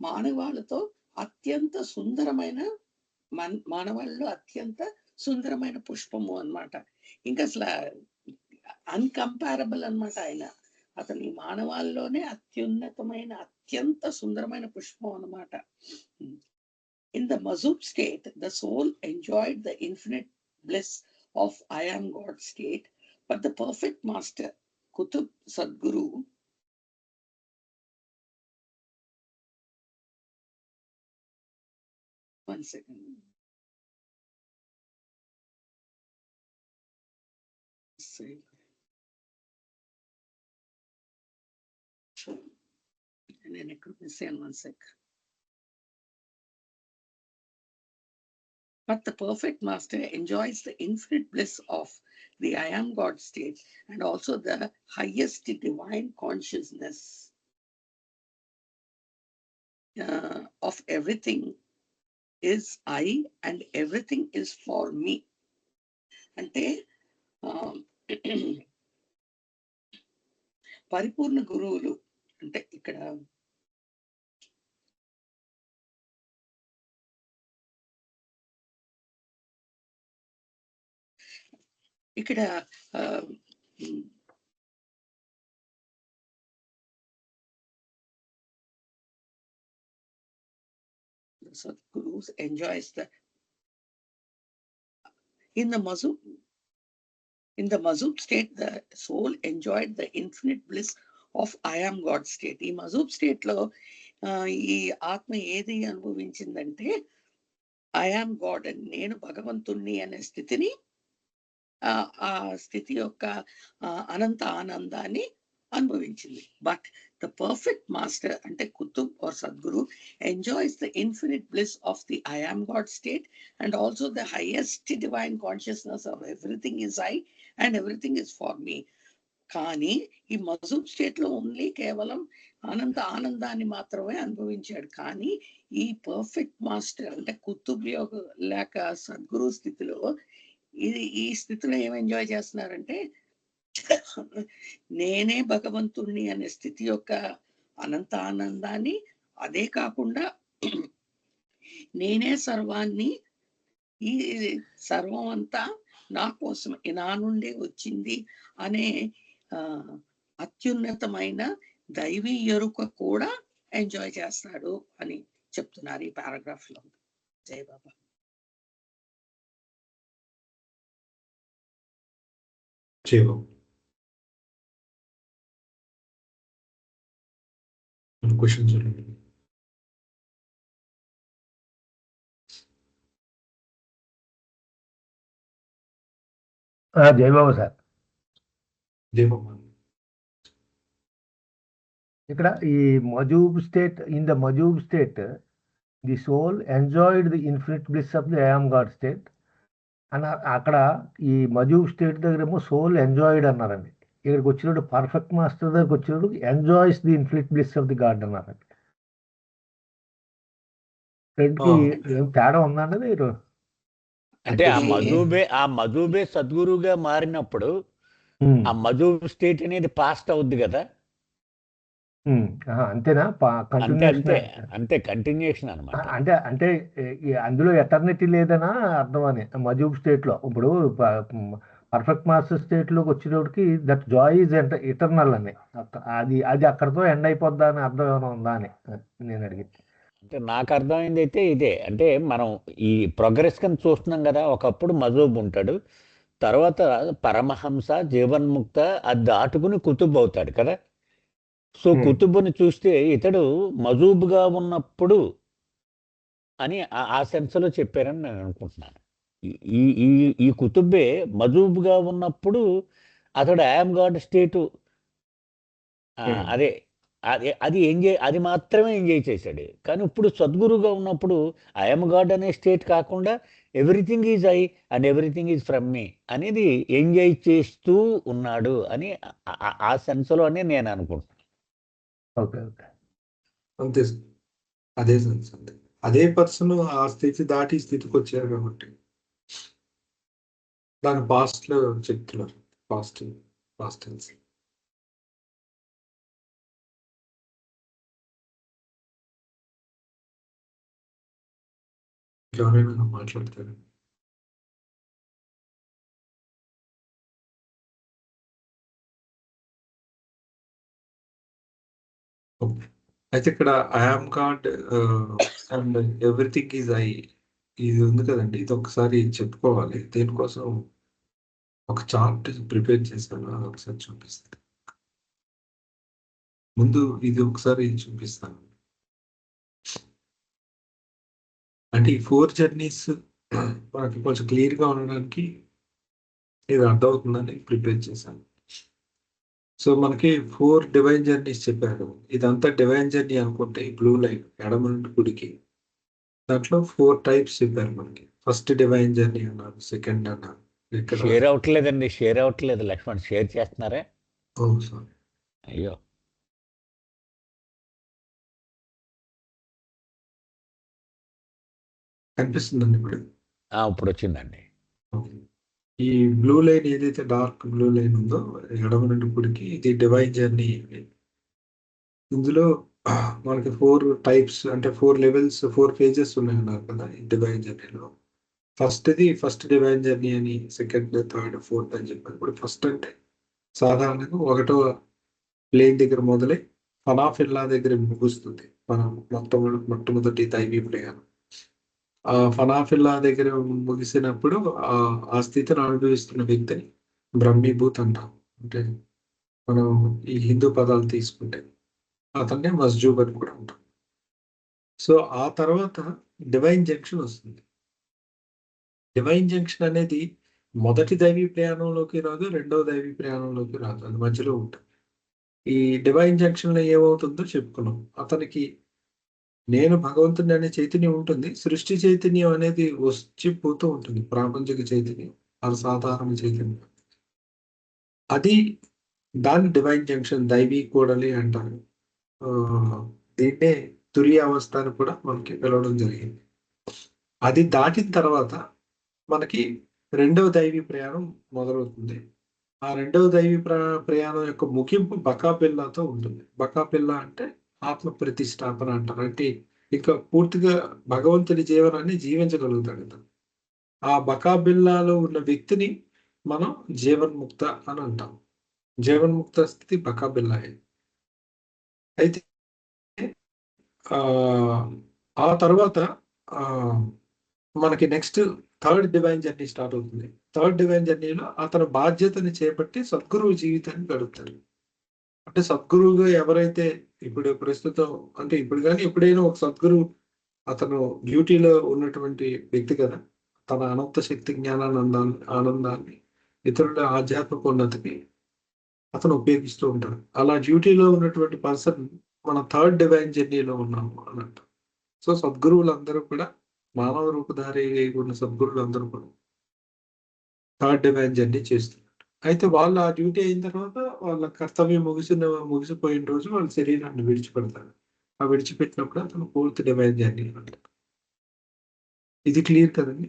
[SPEAKER 6] మానవాళ్ళతో అత్యంత సుందరమైన మానవాళ్ళలో అత్యంత సుందరమైన పుష్పము అన్నమాట. ఇంకా అసలు అన్కంపారబుల్ అన్నమాట ఆయన. అతని మానవాళ్ళలోనే అత్యున్నతమైన అత్యంత సుందరమైన పుష్పం అన్నమాట. In the Mazub state, the soul enjoyed the infinite bliss of I am God state, but the perfect master, Qutub Sadguru, one second. And then I could say 1 sec. But the perfect master enjoys the infinite bliss of the I am God state and also the highest divine consciousness of everything is I and everything is for me. అంటే పరిపూర్ణ గురువులు అంటే ఇక్కడ Sadgurus enjoys the in the Mazub state, the soul enjoyed the infinite bliss of I am God state. ఈ Mazub state లో ఈ ఆత్మ ఏది అనుభవించిందంటే I am God అని, నేను భగవంతుణ్ణి అనే స్థితిని, ఆ స్థితి యొక్క అనంత ఆనందాన్ని అనుభవించింది. బట్ ద పర్ఫెక్ట్ మాస్టర్ అంటే Qutub or Sadguru enjoys the infinite bliss of the I am God state and also the highest divine consciousness of everything is I and everything is for me. కానీ ఈ మజూబ్ స్టేట్ లో ఓన్లీ కేవలం అనంత ఆనందాన్ని మాత్రమే అనుభవించాడు. కానీ ఈ పర్ఫెక్ట్ మాస్టర్ అంటే కుతుబ్ యోగ లేక సద్గురు స్థితిలో ఈ స్థితిలో ఏం ఎంజాయ్ చేస్తున్నారంటే నేనే భగవంతుణ్ణి అనే స్థితి యొక్క అనంత ఆనందాన్ని, అదే కాకుండా నేనే సర్వాన్ని, ఈ సర్వం అంతా నా కోసం నా నుండే వచ్చింది అనే అత్యున్నతమైన దైవీ ఎరుక కూడా ఎంజాయ్ చేస్తాడు అని చెప్తున్నారు ఈ పారాగ్రాఫ్ లో. జై బాబా.
[SPEAKER 1] జై బాబా. క్వశ్చన్స్ ఉన్నాయి?
[SPEAKER 7] జై బాబా సార్.
[SPEAKER 1] జై బాబా.
[SPEAKER 7] ఇక్కడ ఈ మజూబ్ స్టేట్, ఇన్ ద మజూబ్ state the soul enjoyed the infinite bliss of the I am God state అని అక్కడ ఈ మజూబ్ స్టేట్ దగ్గర ఏమో సోల్ ఎంజాయిడ్ అన్నారండి. ఇక్కడికి వచ్చినప్పుడు పర్ఫెక్ట్ మాస్టర్ దగ్గరికి వచ్చినప్పుడు enjoys the infinite bliss of the God అన్నారండి. రెండుకి ఏం తేడా ఉందండి మీరు?
[SPEAKER 2] అంటే ఆ మధుబే సద్గురుగా మారినప్పుడు ఆ మజూబ్ స్టేట్ అనేది పాస్ట్ అవుద్ది కదా,
[SPEAKER 7] అంతేనా?
[SPEAKER 2] అంతే
[SPEAKER 7] కంటిన్యూషన్
[SPEAKER 2] అంతే అంతే కంటిన్యూషన్ అనమాట.
[SPEAKER 7] అంటే అంటే అందులో ఎటర్నిటీ లేదనా అర్థం అని మజూబ్ స్టేట్ లో. ఇప్పుడు పర్ఫెక్ట్ మాస్టర్ స్టేట్ లోకి వచ్చేటప్పటికి దట్ జాయ్ ఈజ్ ఇటర్నల్ అని అది అది అక్కడతో ఎండ్ అయిపోద్దా అని అర్థం ఏమైనా ఉందా అని నేను అడిగింది.
[SPEAKER 2] అంటే నాకు అర్థమైంది అయితే ఇదే, అంటే మనం ఈ ప్రోగ్రెస్ కింద చూస్తున్నాం కదా, ఒకప్పుడు మజూబ్ ఉంటాడు, తర్వాత పరమహంస జీవన్ముక్త అది దాటుకుని కుతుబ్ అవుతాడు కదా. సో కుతుబ్బుని చూస్తే ఇతడు మజూబ్గా ఉన్నప్పుడు అని ఆ సెన్స్లో చెప్పారని నేను అనుకుంటున్నాను. ఈ ఈ ఈ కుతుబ్బే మజూబ్గా ఉన్నప్పుడు అతడు ఐఎమ్ గాడ్ స్టేటు అదే అదే అది ఎంజాయ్, అది మాత్రమే ఎంజాయ్ చేశాడు. కానీ ఇప్పుడు సద్గురుగా ఉన్నప్పుడు ఐఎమ్ గాడ్ అనే స్టేట్ కాకుండా everything is I and everything is from me అనేది ఎంజాయ్ చేస్తూ ఉన్నాడు అని ఆ సెన్స్లోనే నేను అనుకుంటున్నాను.
[SPEAKER 7] ఓకే ఓకే
[SPEAKER 1] అంతే సార్, అదే సెన్స్ అంతే. అదే పర్సన్ ఆ స్థితి దాటి ఈ స్థితికి వచ్చారు కాబట్టి దాని పాస్ట్ లో చెప్తున్నారు. Past tense. ఎవరైనా మాట్లాడతారు? అయితే ఇక్కడ I am God and everything is I, ఇది ఉంది కదండి, ఇది ఒకసారి చెప్పుకోవాలి. దీనికోసం ఒక చార్ట్ ప్రిపేర్ చేశాను, అది ఒకసారి చూపిస్తాను. ముందు ఇది ఒకసారి చూపిస్తాను. అంటే ఈ 4 జర్నీస్ మనకి కొంచెం క్లియర్గా ఉండడానికి ఇది అర్థమవుతుందని ప్రిపేర్ చేశాను. సో మనకి 4 డివైన్ జర్నీస్ చెప్పారు. ఇదంతా డివైన్ జర్నీ అనుకుంటే ఈ బ్లూ లైన్ ఎడమ నుండి కుడికి, దాంట్లో 4 టైప్స్ చెప్పారు మనకి. ఫస్ట్ డివైన్ జర్నీ అన్నారు, సెకండ్ అన్నారు. ఇక్కడ
[SPEAKER 2] షేర్ అవ్వట్లేదండి, షేర్ అవ్వట్లేదు. లక్ష్మణ్ షేర్ చేస్తున్నారా?
[SPEAKER 1] ఓ సారీ,
[SPEAKER 2] అయ్యో
[SPEAKER 1] కనిపిస్తుందండి ఇప్పుడు.
[SPEAKER 2] ఇప్పుడు వచ్చిందండి.
[SPEAKER 1] ఈ బ్లూ లైన్ ఏదైతే డార్క్ బ్లూ లైన్ ఉందో ఎడమ నుండి కుడికి, ఇది డివైన్ జర్నీ. ఇందులో మనకి 4 టైప్స్ అంటే 4 లెవెల్స్ 4 ఫేజెస్ ఉన్నాయన్నారు కదా ఈ డివైన్ జర్నీలో. ఫస్ట్ డివైన్ జర్నీ అని, సెకండ్, థర్డ్, ఫోర్త్ అని చెప్పారు. ఇప్పుడు ఫస్ట్ అంటే సాధారణంగా 1వ ప్లేన్ దగ్గర మొదలై ఫనాఫిల్లా దగ్గర ముగుస్తుంది మనం మొట్టమొదటి దైవీ ప్రయాణం. ఆ ఫనాఫిల్లా దగ్గర ముగిసినప్పుడు ఆ స్థితిని అనుభవిస్తున్న వ్యక్తిని బ్రహ్మీభూత్ అంటాం. అంటే మనం ఈ హిందూ పదాలు తీసుకుంటే అతన్నే మస్జూబ్ అని కూడా అంటాం. సో ఆ తర్వాత డివైన్ జంక్షన్ వస్తుంది. డివైన్ జంక్షన్ అనేది మొదటి దైవీ ప్రయాణంలోకి రాదు, రెండవ దైవీ ప్రయాణంలోకి రాదు, అది మధ్యలో ఉంటుంది. ఈ డివైన్ జంక్షన్ లో ఏమవుతుందో చెప్పుకున్నాం. అతనికి నేను భగవంతుని అనే చైతన్యం ఉంటుంది, సృష్టి చైతన్యం అనేది వచ్చిపోతూ ఉంటుంది, ప్రాపంచిక చైతన్యం, అది సాధారణ చైతన్యం. అది దాన్ని డివైన్ జంక్షన్, దైవీ కూడలి అంటారు. దీన్నే తురియ అవస్థ అని కూడా మనకి పిలవడం జరిగింది. అది దాటిన తర్వాత మనకి రెండవ దైవీ ప్రయాణం మొదలవుతుంది. ఆ రెండవ దైవీ ప్రయాణం యొక్క ముగింపు బకాబిల్లాతో ఉంటుంది. బకాబిల్లా అంటే ఆత్మ ప్రతిష్టాపన అంటారు. అంటే ఇంకా పూర్తిగా భగవంతుని జీవనాన్ని జీవించగలుగుతాడు ఇతను. ఆ బకాబిల్లాలో ఉన్న వ్యక్తిని మనం జీవన్ముక్త అని అంటాం. జీవన్ముక్త స్థితి బకాబిల్లా. అయితే ఆ తర్వాత మనకి next third divine journey start అవుతుంది. థర్డ్ డివైన్ జర్నీలో అతను బాధ్యతని చేపట్టి సద్గురువు జీవితాన్ని గడుపుతాడు. అంటే సద్గురువుగా ఎవరైతే ఇప్పుడు ప్రస్తుతం, అంటే ఇప్పుడు కానీ ఎప్పుడైనా ఒక సద్గురువు అతను డ్యూటీలో ఉన్నటువంటి వ్యక్తి కదా, తన అనంత శక్తి ఆనందాన్ని ఇతరుల ఆధ్యాత్మిక ఉన్నతికి అతను ఉపయోగిస్తూ ఉంటాడు. అలా డ్యూటీలో ఉన్నటువంటి పర్సన్ మన థర్డ్ డివైన్ జర్నీలో ఉన్నాము అన్నట్టు. సో సద్గురువులందరూ కూడా, మానవ రూపధారి ఉన్న సద్గురువులందరూ కూడా థర్డ్ డివైన్ జర్నీ చేస్తున్నారు. అయితే వాళ్ళు ఆ డ్యూటీ అయిన తర్వాత వాళ్ళ కర్తవ్యం ముగిసిపోయిన రోజు వాళ్ళ శరీరాన్ని విడిచిపెడతారు. ఆ విడిచిపెట్టినప్పుడు అతను ఫోర్త్ డివైన్ జర్నీ అంటారు. ఇది క్లియర్ కదండి?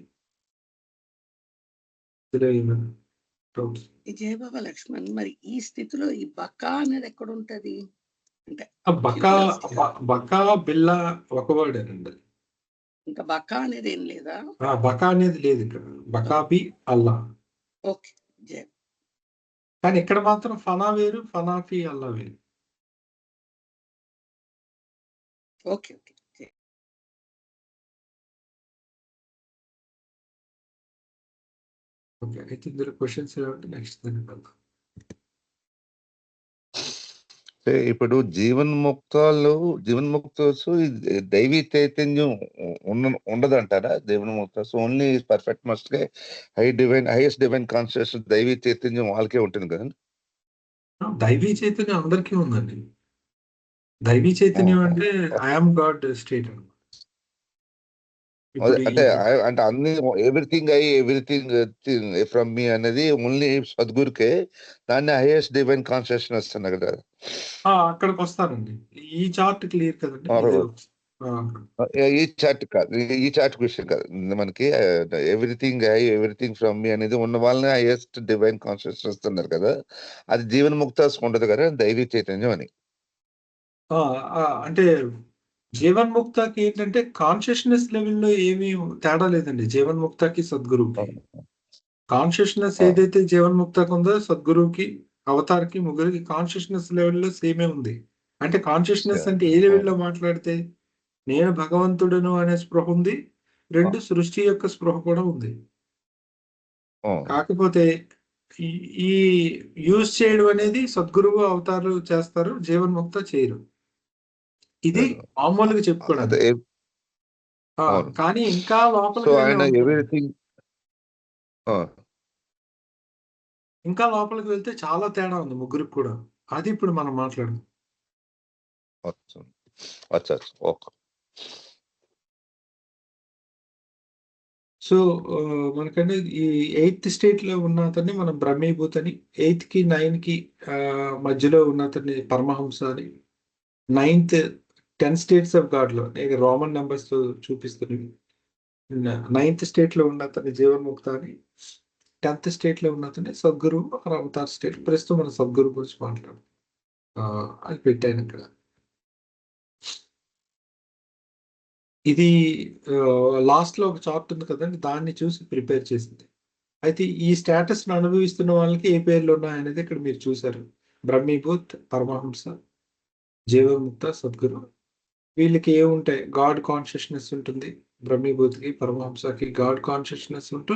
[SPEAKER 1] డౌట్స్.
[SPEAKER 6] ఈ జయబాబా లక్ష్మణ్, మరి ఈ స్థితిలో ఈ బకా అనేది ఎక్కడ ఉంటది అంటే
[SPEAKER 1] బకా
[SPEAKER 6] చివరి స్థితి.
[SPEAKER 1] బకా బిల్ల ఒక వర్డేనండి.
[SPEAKER 6] ఇంకా బకా అనేది ఏం లేదా?
[SPEAKER 1] బకా అనేది లేదు ఇక్కడ. బకాబి అల్లా.
[SPEAKER 6] ఓకే, జయ.
[SPEAKER 1] కానీ ఇక్కడ మాత్రం ఫనా వేరు, ఫనాఫి అల్లా వేరు.
[SPEAKER 6] ఓకే ఓకే జయ.
[SPEAKER 1] ఓకే, అయితే ఇందులో క్వశ్చన్స్ ఏమంటే నెక్స్ట్ దానికి వెళ్దాం.
[SPEAKER 5] ఇప్పుడు జీవన్ముక్తస్ దైవీ చైతన్యం ఉండదంటారా? జీవన్ముక్తస్ only perfect must highest divine consciousness దైవీ చైతన్యం వాళ్ళకే ఉంటుంది కదండి.
[SPEAKER 1] దైవీ చైతన్యం అందరికీ ఉందండి. దైవీ చైతన్యం అంటే ఐఎమ్ గాడ్ స్టేట్ అన్నమాట.
[SPEAKER 5] అంటే అన్ని ఎవ్రీథింగ్ ఫ్రమ్ మీ అనేది ఓన్లీ సద్గురుకే, దాన్ని హైయెస్ట్ డివైన్ కాన్షియస్నెస్ అన్నారు కదా.
[SPEAKER 1] అక్కడికి వస్తానండి. ఈ చార్ట్ క్లియర్ కదండి.
[SPEAKER 5] ఈ చార్ట్ కాదు, ఈ చార్ట్ విషయం కాదు. మనకి ఎవ్రీథింగ్ ఫ్రమ్ మీ అనేది ఉన్న వాళ్ళని హైయెస్ట్ డివైన్ కాన్షియస్నెస్ అన్నారు కదా. అది జీవన్ముక్త ఉండదు కదా, దైవీ చైతన్యం అని.
[SPEAKER 1] అంటే జీవన్ముక్తకి ఏంటంటే కాన్షియస్నెస్ లెవెల్లో ఏమీ తేడా లేదండి. జీవన్ముక్తకి సద్గురువుకి కాన్షియస్నెస్ ఏదైతే జీవన్ముక్తకు ఉందో సద్గురువుకి అవతార్కి ముగ్గురికి కాన్షియస్నెస్ లెవెల్లో సేమే ఉంది. అంటే కాన్షియస్నెస్ అంటే ఏ లెవెల్లో మాట్లాడితే నేను భగవంతుడను అనే స్పృహ ఉంది, రెండు సృష్టి యొక్క స్పృహ కూడా ఉంది. కాకపోతే ఈ యూజ్ చేయడం అనేది సద్గురువు అవతారు చేస్తారు, జీవన్ముక్త చేయరు. ఇది మామూలుగా చెప్పుకోవడానికి. కానీ ఇంకా లోపలికి ఇంకా లోపలికి వెళ్తే చాలా తేడా ఉంది ముగ్గురికి కూడా. అది ఇప్పుడు మనం మాట్లాడదాం. సో మనకంటే ఈ 8th స్టేట్ లో ఉన్న అతన్ని మనం బ్రహ్మీభూత్ అని, 8th కి 9th కి మధ్యలో ఉన్న అతన్ని పరమహంస అని, 9th 10 స్టేట్స్ ఆఫ్ గాడ్ లో రోమన్ నెంబర్స్ తో చూపిస్తున్నాయి. 9th స్టేట్ లో ఉన్న అతన్ని జీవన్ముక్త అని, 10th స్టేట్ లో ఉన్న అతన్ని సద్గురు అవతార్ స్టేట్. ప్రస్తుతం మన సద్గురు గురించి మాట్లాడు అది పెట్టాను ఇక్కడ. ఇది లాస్ట్ లో ఒక చార్ట్ ఉంది కదండి, దాన్ని చూసి ప్రిపేర్ చేసింది. అయితే ఈ స్టేటస్ ను అనుభవిస్తున్న వాళ్ళకి ఏ పేర్లు ఉన్నాయనేది ఇక్కడ మీరు చూసారు. బ్రహ్మీభూత్, పరమహంస, జీవన్ముక్త, సద్గురు. వీళ్ళకి ఏముంటాయి? గాడ్ కాన్షియస్నెస్ ఉంటుంది. బ్రహ్మీభూత్కి పరమహంసకి గాడ్ కాన్షియస్నెస్ ఉంటూ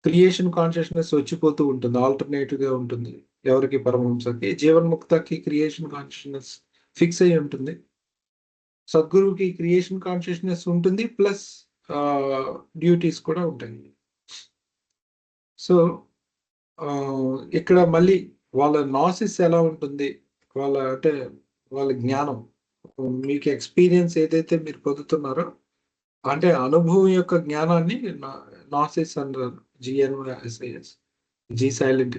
[SPEAKER 1] క్రియేషన్ కాన్షియస్నెస్ వచ్చిపోతూ ఉంటుంది, ఆల్టర్నేటివ్ గా ఉంటుంది. ఎవరికి? పరమహంసకి. జీవన్ముక్తకి క్రియేషన్ కాన్షియస్నెస్ ఫిక్స్ అయి ఉంటుంది. సద్గురువుకి క్రియేషన్ కాన్షియస్నెస్ ఉంటుంది, ప్లస్ డ్యూటీస్ కూడా ఉంటాయి. సో ఇక్కడ మళ్ళీ వాళ్ళ నాసిస్ ఎలా ఉంటుంది, వాళ్ళ జ్ఞానం, మీకు ఎక్స్పీరియన్స్ ఏదైతే మీరు పొందుతున్నారో అంటే అనుభవం యొక్క జ్ఞానాన్ని నాసిస్ అంటారు. GNOSIS, G silent.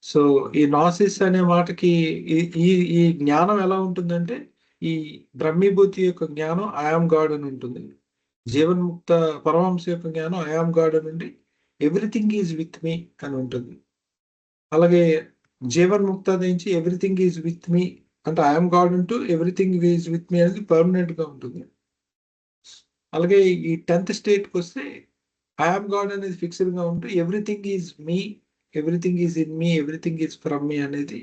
[SPEAKER 1] సో ఈ నాసిస్ అనే మాటకి ఈ జ్ఞానం ఎలా ఉంటుందంటే, ఈ బ్రహ్మీభూతి యొక్క జ్ఞానం ఐఆమ్ గాడ్ అని ఉంటుంది. జీవన్ముక్త పరమహంస యొక్క జ్ఞానం ఐఆమ్ గాడ్ అని ఉండి ఎవ్రీథింగ్ ఈజ్ విత్ మీ అని ఉంటుంది. అలాగే జీవన్ముక్త నుంచి ఎవ్రీథింగ్ ఈజ్ విత్ మీ అంటే ఐఎమ్ గాడ్ అంటూ ఎవ్రీథింగ్ ఈజ్ విత్ మీ అనేది పర్మనెంట్ గా ఉంటుంది. అలాగే ఈ 10th స్టేట్కి వస్తే ఐఎమ్ గాడ్ అనేది ఫిక్స్డ్ గా ఉంటూ everything is me, everything is in me, everything is from me అనేది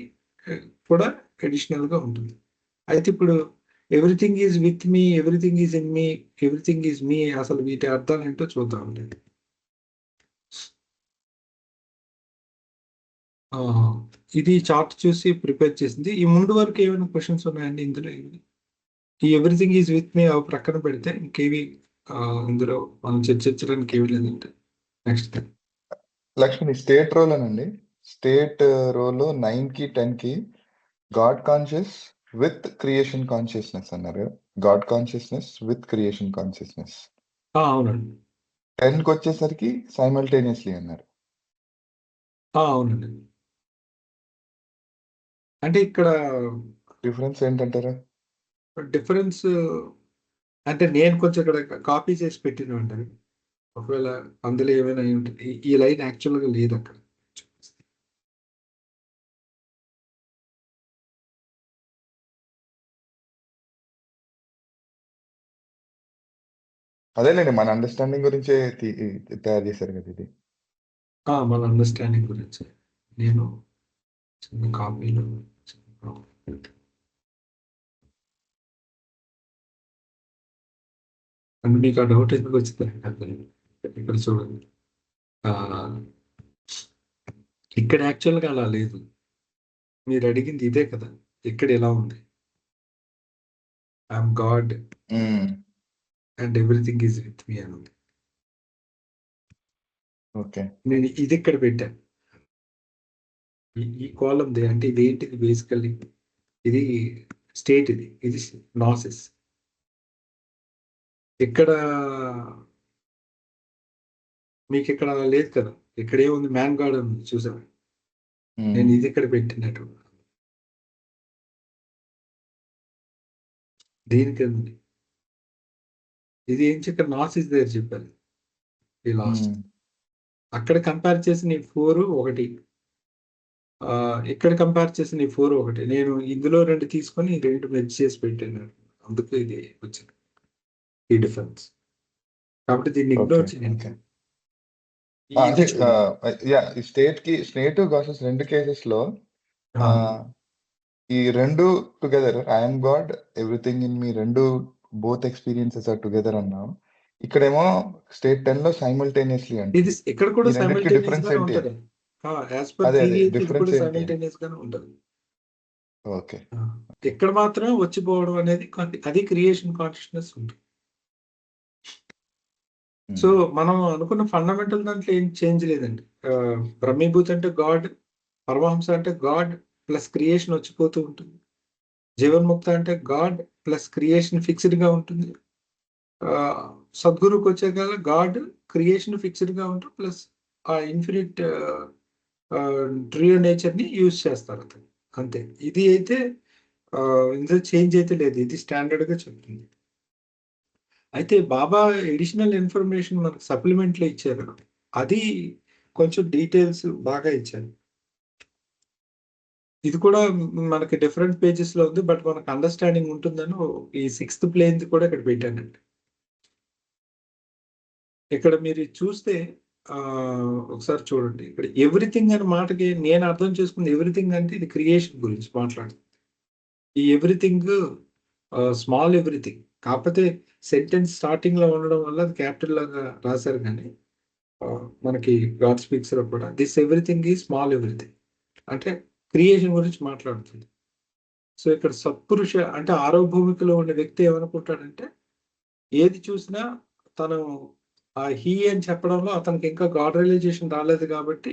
[SPEAKER 1] కూడా అడిషనల్ గా ఉంటుంది. అయితే ఇప్పుడు everything is with me, everything is in me, everything is me, అసలు వీటి అర్థాలు ఏంటో చూద్దామండి. ఇది చార్ట్ చూసి ప్రిపేర్ చేసింది. ఈ ముందు వరకు ఏమైనా క్వశ్చన్స్ ఉన్నాయండి ఇందులో? ఈ ఎవ్రీథింగ్ ఈజ్ విత్ మీ అవి ప్రక్కన పెడితే ఇంకేవి ఇందులో మనం చర్చించడానికి ఏమి లేదంటే నెక్స్ట్
[SPEAKER 8] లక్ష్మి స్టేట్ రోల్ అనండి. స్టేట్ రోల్ 9 కి 10 కి God conscious with creation consciousness అన్నారు. God consciousness with creation consciousness.
[SPEAKER 1] అవునండి.
[SPEAKER 8] 10 కి వచ్చేసరికి సైమల్టేనియస్లీ అన్నారు.
[SPEAKER 1] అవునండి. అంటే ఇక్కడ
[SPEAKER 8] డిఫరెన్స్ ఏంటంటారా?
[SPEAKER 1] డిఫరెన్స్ అంటే నేను కొంచెం ఇక్కడ కాపీ చేసి పెట్టిన ఉంటాను. ఒకవేళ అందులో ఏమైనా ఉంటుంది. ఈ లైన్ యాక్చువల్గా లేదు అక్కడ.
[SPEAKER 8] అదేలేండి మన అండర్స్టాండింగ్ గురించే తయారు చేశారు కదా ఇది.
[SPEAKER 1] మన అండర్స్టాండింగ్ గురించి నేను చిన్న కాపీలో అంటే మీకు ఆ డౌట్ ఎందుకు వచ్చింది ఇక్కడ చూడండి. ఇక్కడ యాక్చువల్గా అలా లేదు. మీరు అడిగింది ఇదే కదా, ఇక్కడ ఎలా ఉంది, I am God and everything is with me అని ఉంది.
[SPEAKER 8] ఓకే.
[SPEAKER 1] నేను ఇది ఇక్కడ పెట్టాను, ఈ కాలం అంటే ఇది ఏంటిది బేసికల్లీ, ఇది స్టేట్, ఇది నాసిస్. ఇక్కడ మీకు ఇక్కడ లేదు కదా, ఇక్కడ ఏముంది, మ్యాన్ గాడ్ ఉంది చూసారు. నేను ఇది ఇక్కడ పెట్టినట్టు దీనికి ఉంది. ఇది ఏం ఇక్కడ నాసిస్ దగ్గర చెప్పారు ఈ లాస్ట్. అక్కడ కంపేర్ చేసిన ఈ 4 ఒకటి, ఇక్కడ కంపేర్ చేసిన ఈ 4 ఒకటి. నేను ఇందులో 2 తీసుకొని 2 మెర్జ్ చేసి పెట్టాను, అందుకు ఇది వచ్చింది ఈ డిఫరెన్స్. కాబట్టి దీన్ని ఇగ్నోర్ చేయండి.
[SPEAKER 8] అంటే స్టేట్ గాసెస్ 2 కేసెస్ లో ఈ 2 together, I am God everything in me, 2 both experiences are together అన్నాం. ఇక్కడేమో స్టేట్ 10 లో సైమల్టేనియస్లీ అంటే
[SPEAKER 1] ఇది ఇక్కడ కూడా
[SPEAKER 8] డిఫరెన్స్ ఏంటి? ఓకే.
[SPEAKER 1] ఇక్కడ మాత్రం వచ్చిపోవడం అనేది అది క్రియేషన్ కాన్షియస్నెస్ ఉంటుంది. సో మనం అనుకున్న ఫండమెంటల్ దాంట్లో ఏం చేంజ్ లేదండి. బ్రహ్మీభూత్ అంటే గాడ్, పరమహంస అంటే గాడ్ ప్లస్ క్రియేషన్ వచ్చిపోతూ ఉంటుంది. జీవన్ముక్త అంటే గాడ్ ప్లస్ క్రియేషన్ ఫిక్స్డ్ గా ఉంటుంది. సద్గురుకు వచ్చే కదా గాడ్ క్రియేషన్ ఫిక్స్డ్ గా ఉంటుంది, ప్లస్ ఆ ఇన్ఫినిట్ ట్రియో నేచర్ ని యూజ్ చేస్తారు అతను, అంతే. ఇది అయితే ఇందులో చేంజ్ అయితే లేదు, ఇది స్టాండర్డ్ గా చెప్తుంది. అయితే బాబా ఎడిషనల్ ఇన్ఫర్మేషన్ మనకు సప్లిమెంట్లో ఇచ్చారు, అది కొంచెం డీటెయిల్స్ బాగా ఇచ్చారు. ఇది కూడా మనకి డిఫరెంట్ పేజెస్ లో ఉంది, బట్ మనకు అండర్స్టాండింగ్ ఉంటుందని ఈ 6th ప్లేన్ కూడా ఇక్కడ పెట్టానండి. ఇక్కడ మీరు చూస్తే ఒకసారి చూడండి, ఇక్కడ ఎవ్రీథింగ్ అనే మాటకి నేను అర్థం చేసుకుంది, ఎవ్రీథింగ్ అంటే ఇది క్రియేషన్ గురించి మాట్లాడుతుంది. ఈ ఎవ్రీథింగ్ స్మాల్ ఎవ్రీథింగ్, కాకపోతే సెంటెన్స్ స్టార్టింగ్ లో ఉండడం వల్ల అది క్యాపిటల్ లాగా రాశారు. కానీ మనకి గాడ్ స్పీక్స్ లో కూడా దిస్ ఎవ్రీథింగ్ ఈ స్మాల్ ఎవ్రీథింగ్ అంటే క్రియేషన్ గురించి మాట్లాడుతుంది. సో ఇక్కడ సత్పురుష అంటే ఆరో భూమికలో ఉన్న వ్యక్తి ఏమనుకుంటాడంటే, ఏది చూసినా తను ఆ హీ అని చెప్పడంలో అతనికి ఇంకా గాడ్ రియలైజేషన్ రాలేదు, కాబట్టి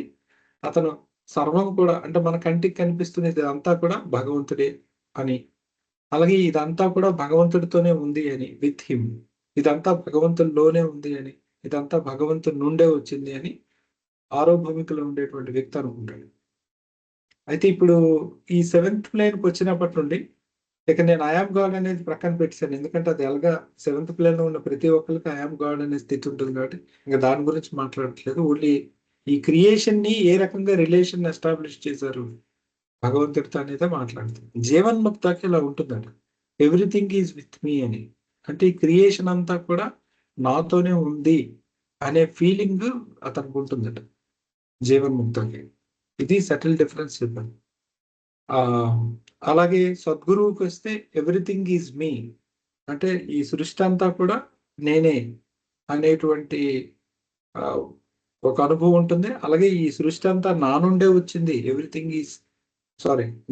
[SPEAKER 1] అతను సర్వం కూడా అంటే మన కంటికి కనిపిస్తున్నది అంతా కూడా భగవంతుడే అని, అలాగే ఇదంతా కూడా భగవంతుడితోనే ఉంది అని, విత్ హిమ్, ఇదంతా భగవంతుడిలోనే ఉంది అని, ఇదంతా భగవంతుడి నుండే వచ్చింది అని ఆరో భూమికలో ఉండేటువంటి వ్యక్తి అనుకుంటాడు. అయితే ఇప్పుడు ఈ 7th ప్లేన్కి వచ్చినప్పటి నుండి ఇక నేను ఐఆమ్ గాడ్ అనేది ప్రక్కన పెట్టాను, ఎందుకంటే అది ఎలాగా 7th ప్లేన్ లో ఉన్న ప్రతి ఒక్కరికి ఐఆమ్ గాడ్ అనే స్థితి ఉంటుంది కాబట్టి ఇంకా దాని గురించి మాట్లాడట్లేదు. ఓన్లీ ఈ క్రియేషన్ ని ఏ రకంగా రిలేషన్ ఎస్టాబ్లిష్ చేశారు భగవంతుడితో అనేది మాట్లాడుతుంది. జీవన్ముక్తకి ఇలా ఉంటుందంట, ఎవ్రీథింగ్ ఈజ్ విత్ మీ అని, అంటే ఈ క్రియేషన్ అంతా కూడా నాతోనే ఉంది అనే ఫీలింగ్ అతనికి ఉంటుందట జీవన్ముక్తకి. ఇది సటిల్ డిఫరెన్స్ చెప్పాను. అలాగే సద్గురువుకి వస్తే ఎవ్రీథింగ్ ఈజ్ మీ అంటే ఈ సృష్టి అంతా కూడా నేనే అనేటువంటి ఒక అనుభవం ఉంటుంది. అలాగే ఈ సృష్టి అంతా నా నుండే వచ్చింది, ఎవ్రీథింగ్ ఈజ్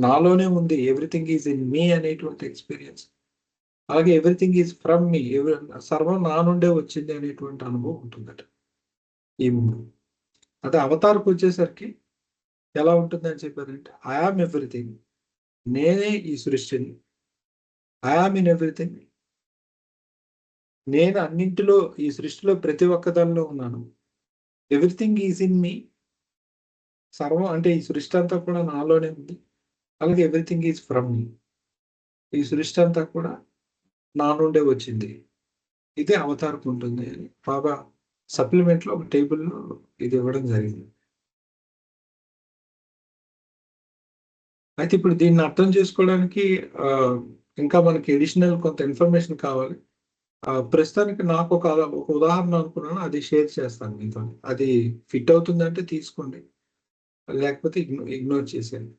[SPEAKER 1] నాలోనే ఉంది, ఎవ్రీథింగ్ ఈజ్ ఇన్ మీ అనేటువంటి ఎక్స్పీరియన్స్. అలాగే ఎవ్రీథింగ్ ఈజ్ ఫ్రమ్ మీ, సర్వం నా నుండే వచ్చింది అనేటువంటి అనుభవం ఉంటుందట ఈ 3. అదే అవతారకు వచ్చేసరికి ఎలా ఉంటుందని చెప్పారంటే, ఐఆమ్ ఎవ్రీథింగ్, నేనే ఈ సృష్టిని, ఐఆమ్ ఇన్ ఎవ్రీథింగ్, నేను అన్నింటిలో ఈ సృష్టిలో ప్రతి ఒక్క దానిలో ఉన్నాను, ఎవ్రీథింగ్ ఈజ్ ఇన్ మీ, సర్వం అంటే ఈ సృష్టి అంతా కూడా నాలోనే ఉంది, అలాగే ఎవ్రీథింగ్ ఈజ్ ఫ్రమ్ మీ, ఈ సృష్టి అంతా కూడా నా నుండే వచ్చింది. ఇదే అవతారకు ఉంటుంది అని బాబా సప్లిమెంట్లో ఒక టేబుల్లో ఇది ఇవ్వడం జరిగింది. అయితే ఇప్పుడు దీన్ని అర్థం చేసుకోవడానికి ఇంకా మనకి ఎడిషనల్ కొంత ఇన్ఫర్మేషన్ కావాలి. ప్రస్తుతానికి నాకు ఒక ఉదాహరణ అనుకున్నాను, అది షేర్ చేస్తాను మీతో. అది ఫిట్ అవుతుందంటే తీసుకోండి, లేకపోతే ఇగ్నోర్ చేసేయండి.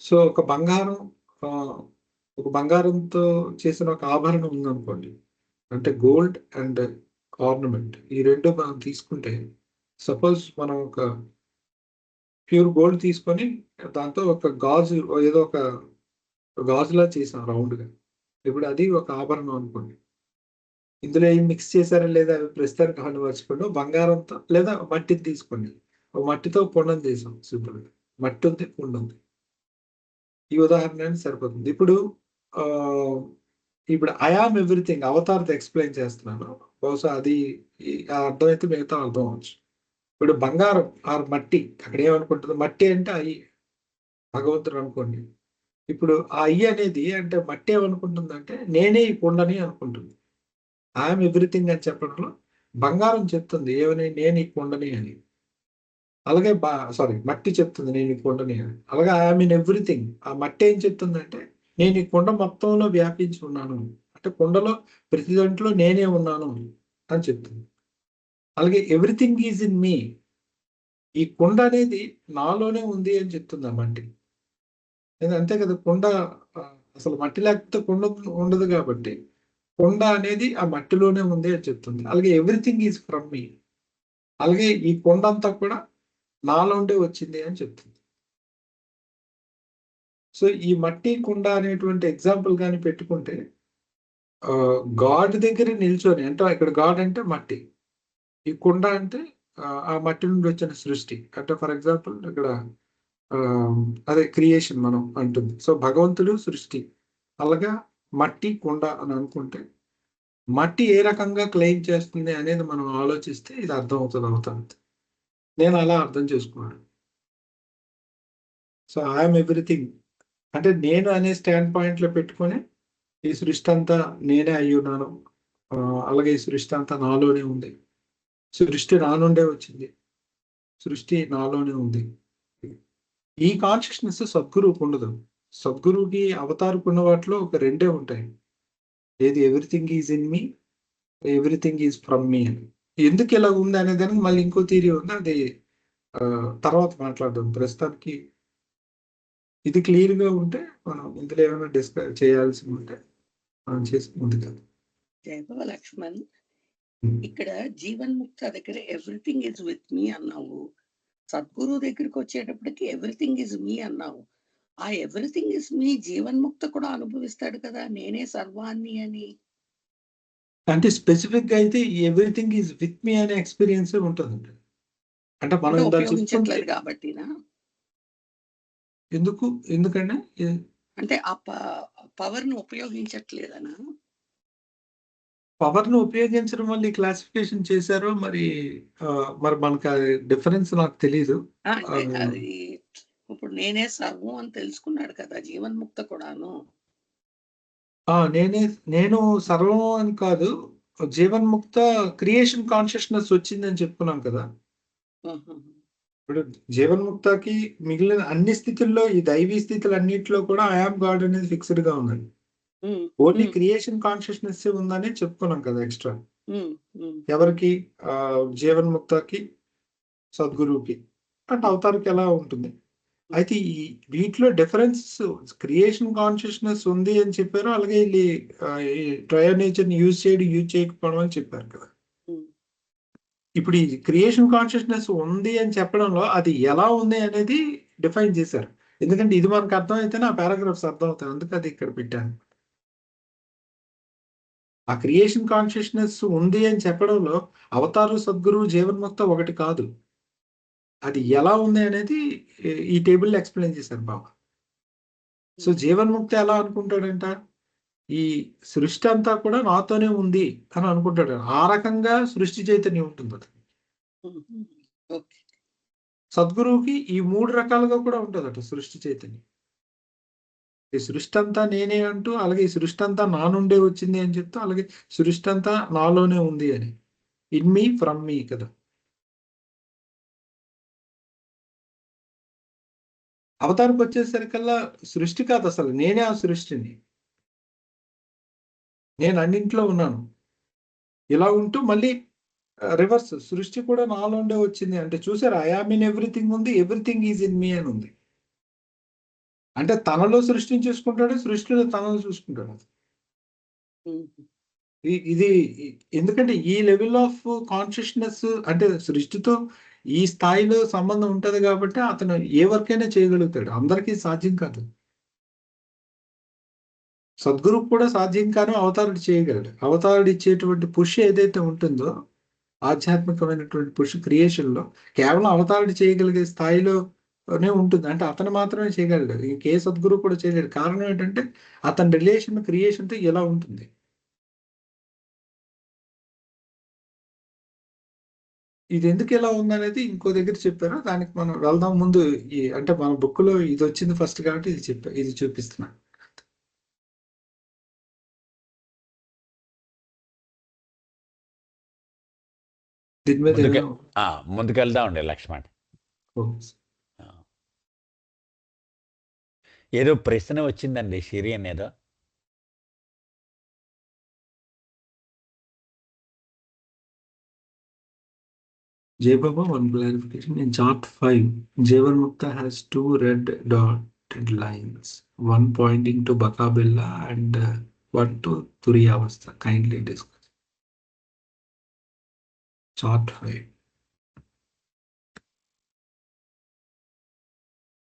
[SPEAKER 1] సో ఒక బంగారంతో చేసిన ఒక ఆభరణం ఉందనుకోండి, అంటే గోల్డ్ అండ్ ఆర్నమెంట్, ఈ రెండు మనం తీసుకుంటే, సపోజ్ మనం ఒక ప్యూర్ గోల్డ్ తీసుకొని దాంతో ఒక గాజు, ఏదో ఒక గాజులా చేసాం రౌండ్గా, ఇప్పుడు అది ఒక ఆభరణం అనుకోండి. ఇందులో ఏం మిక్స్ చేశారా లేదా అవి ప్రస్తుతానికి మర్చిపోండి. బంగారంతో లేదా మట్టిని తీసుకోండి, ఒక మట్టితో కుండం చేసాం సింపుల్గా, మట్టి ఉంది కుండ ఉంది, ఈ ఉదాహరణ సరిపోతుంది. ఇప్పుడు ఐ ఆమ్ ఎవ్రీథింగ్ అవతార్తో ఎక్స్ప్లెయిన్ చేస్తున్నాను, బహుశా అది అర్థమైతే మిగతా అర్థం అవచ్చు. ఇప్పుడు బంగారం ఆర్ మట్టి, అక్కడ ఏమనుకుంటుంది, మట్టి అంటే అయ్యి భగవంతుడు అనుకోండి. ఇప్పుడు ఆ అయ్యి అనేది అంటే మట్టి ఏమనుకుంటుందంటే నేనే ఈ కుండని అనుకుంటుంది. ఐఎమ్ ఎవ్రీథింగ్ అని చెప్పడంలో బంగారం చెప్తుంది ఏమని, నేను ఈ కుండని అని. అలాగే మట్టి చెప్తుంది నేను ఈ కుండని అని. అలాగే ఐఎమ్ ఇన్ ఎవ్రీథింగ్, ఆ మట్టి ఏం చెప్తుందంటే నేను ఈ కుండ మొత్తంలో వ్యాపించి ఉన్నాను, అంటే కుండలో ప్రతి దాంట్లో నేనే ఉన్నాను అని చెప్తుంది. అలాగే ఎవ్రీథింగ్ ఈజ్ ఇన్ మీ, ఈ కుండ అనేది నాలోనే ఉంది అని చెప్తుంది ఆ మట్టి. అంతే కదా, కుండ అసలు మట్టి లేకపోతే కుండ ఉండదు, కాబట్టి కుండ అనేది ఆ మట్టిలోనే ఉంది అని చెప్తుంది. అలాగే ఎవ్రీథింగ్ ఈజ్ ఫ్రమ్ మీ, అలాగే ఈ కుండ అంతా కూడా నాలో ఉండే వచ్చింది అని చెప్తుంది. సో ఈ మట్టి కుండ అనేటువంటి ఎగ్జాంపుల్ కానీ పెట్టుకుంటే, గాడ్ దగ్గర నిల్చొని, అంటే ఇక్కడ గాడ్ అంటే మట్టి, ఈ కుండ అంటే ఆ మట్టి నుండి వచ్చిన సృష్టి. అంటే ఫర్ ఎగ్జాంపుల్ ఇక్కడ అదే క్రియేషన్ మనం అంటుంది. సో భగవంతుడు సృష్టి, అలాగా మట్టి కుండ అని అనుకుంటే, మట్టి ఏ రకంగా క్లెయిమ్ చేస్తుంది అనేది మనం ఆలోచిస్తే ఇది అర్థం అవుతుంది. నేను అలా అర్థం చేసుకున్నాను. సో ఐఎమ్ ఎవ్రీథింగ్ అంటే నేను అనే స్టాండ్ పాయింట్లో పెట్టుకొని ఈ సృష్టి అంతా నేనే అయి ఉన్నాను, అలాగే ఈ సృష్టి అంతా నాలోనే ఉంది, సృష్టి నా నుండే వచ్చింది, సృష్టి నాలోనే ఉంది. ఈ కాన్షియస్నెస్ సద్గురువుకు ఉండదు. సద్గురువుకి అవతారకు ఉన్న వాటిలో ఒక రెండే ఉంటాయి, ఏది everything is in me, everything is from మీ అని. ఎందుకు ఇలా ఉంది అనే దానికి మళ్ళీ ఇంకో థియరీ ఉంది, అది తర్వాత మాట్లాడదాం. ప్రస్తుతానికి ఇది క్లియర్గా ఉంటే మనం ఇందులో ఏమైనా డిస్కస్ చేయాల్సి ఉంటే మనం చేసి ముందుకెళ్తాం.
[SPEAKER 6] జయబాబా లక్ష్మణ్, ఇక్కడ జీవన్ ముక్త దగ్గర ఎవ్రీథింగ్ ఈజ్ విత్ మీ అన్నావు, సద్గురు దగ్గరికి వచ్చేటప్పటికి ఎవ్రీథింగ్ ఈజ్ మీ అన్నావు. ఆ ఎవ్రీథింగ్ ఈజ్ మీ జీవన్ముక్త కూడా అనుభవిస్తాడు కదా, నేనే సర్వాన్ని అని.
[SPEAKER 1] అంటే స్పెసిఫిక్ గా అయితే ఎవ్రీథింగ్ ఈజ్ విత్ మీ అనే ఎక్స్పీరియన్స్ ఉంటుంది. అంటే మనం
[SPEAKER 6] ఉపయోగించట్లేదు కాబట్టినా,
[SPEAKER 1] ఎందుకంటే
[SPEAKER 6] అంటే ఆ పవర్ ను ఉపయోగించట్లేదనా?
[SPEAKER 1] పవర్ ను ఉపయోగించడం వల్ల ఈ క్లాసిఫికేషన్ చేశారో మరి మనకు డిఫరెన్స్ నాకు తెలియదు.
[SPEAKER 6] అది ఇప్పుడు నేనే సర్వం అని తెలుసుకున్నాడు కదా జీవన్ముక్త కూడాను.
[SPEAKER 1] నేను సర్వం అని కాదు, జీవన్ముక్త క్రియేషన్ కాన్షియస్నెస్ వచ్చిందని చెప్పుకున్నాం కదా. ఇప్పుడు జీవన్ముక్తకి మిగిలిన అన్ని స్థితుల్లో, ఈ దైవీ స్థితులు అన్నింటిలో కూడా ఐఆమ్ గాడ్ అనేది ఫిక్స్డ్ గా ఉన్నది. ఓన్లీ క్రియేషన్ కాన్షియస్నెస్ ఉందని చెప్పుకున్నాం కదా ఎక్స్ట్రా. ఎవరికి? జీవన్ముక్తకి, సద్గురువుకి, అంటే అవతారికి ఎలా ఉంటుంది. అయితే ఈ వీటిలో డిఫరెన్స్ క్రియేషన్ కాన్షియస్నెస్ ఉంది అని చెప్పారు, అలాగే ట్రయల్ నేచర్ ని యూజ్ చేయకపోవడం అని చెప్పారు కదా. ఇప్పుడు ఈ క్రియేషన్ కాన్షియస్నెస్ ఉంది అని చెప్పడంలో అది ఎలా ఉంది అనేది డిఫైన్ చేశారు. ఎందుకంటే ఇది మనకు అర్థమైతేనే ఆ పారాగ్రాఫ్స్ అర్థం అవుతాయి, అందుకే అది ఇక్కడ పెట్టాను. ఆ క్రియేషన్ కాన్షియస్నెస్ ఉంది అని చెప్పడంలో అవతారు, సద్గురువు, జీవన్ముక్త ఒకటి కాదు, అది ఎలా ఉంది అనేది ఈ టేబుల్లో ఎక్స్ప్లెయిన్ చేశారు బాబా. సో జీవన్ముక్త ఎలా అనుకుంటాడంట, ఈ సృష్టి అంతా కూడా నాతోనే ఉంది అని అనుకుంటాడు. ఆ రకంగా సృష్టి చైతన్యం ఉంటుంది. సద్గురువుకి ఈ 3 రకాలుగా కూడా ఉంటుందట సృష్టి చైతన్యం. ఈ సృష్టి అంతా నేనే అంటూ, అలాగే ఈ సృష్టి అంతా నా నుండే వచ్చింది అని చెప్తూ, అలాగే సృష్టి అంతా నాలోనే ఉంది అని, ఇన్ మీ, ఫ్రమ్ మీ కదా. అవతారికి వచ్చేసరికల్లా సృష్టి కాదు, అసలు నేనే ఆ సృష్టిని, నేను అన్నింట్లో ఉన్నాను. ఇలా ఉంటూ మళ్ళీ రివర్స్ సృష్టి కూడా నాలోనే వచ్చింది అంటే చూసారు, ఐ ఆమ్ ఇన్ ఎవ్రీథింగ్ ఉంది, ఎవ్రీథింగ్ ఈజ్ ఇన్ మీ అని ఉంది. అంటే తనలో సృష్టిని చూసుకుంటాడు, సృష్టిలో తనలో చూసుకుంటాడు. ఇది ఎందుకంటే ఈ లెవెల్ ఆఫ్ కాన్షియస్నెస్ అంటే సృష్టితో ఈ స్థాయిలో సంబంధం ఉంటది కాబట్టి అతను ఏ వర్క్ అయినా చేయగలుగుతాడు. అందరికీ సాధ్యం కాదు. సద్గురు కూడా సాధ్యం కాని అవతారుడు చేయగలడు. అవతారుడు ఇచ్చేటువంటి పుష్ ఏదైతే ఉంటుందో ఆధ్యాత్మికమైనటువంటి పుష్ క్రియేషన్ లో కేవలం అవతారుడు చేయగలిగే స్థాయిలోనే ఉంటుంది. అంటే అతను మాత్రమే చేయగలడు, ఇంకే సద్గురు కూడా చేయలేడు. కారణం ఏంటంటే అతని రిలేషన్ క్రియేషన్ తో ఎలా ఉంటుంది. ఇది ఎందుకు ఎలా ఉందనేది ఇంకో దగ్గర చెప్పారు, దానికి మనం వెళ్దాం. ముందు ఈ అంటే మన బుక్ లో ఇది వచ్చింది ఫస్ట్ కాబట్టి ఇది చూపిస్తున్నా. దీని మీద
[SPEAKER 2] ముందుకెళ్దాం అండి లక్ష్మణ్.
[SPEAKER 1] ఓకే.
[SPEAKER 2] ఏదో ప్రశ్న వచ్చిందండి సిరియన్ ఏదో.
[SPEAKER 1] Jai Baba, one clarification. In chart 5, Jeevan Mukta has 2 red dotted lines, one pointing to Bakabilla and one to Turiyavastha. Kindly discuss. Chart 5.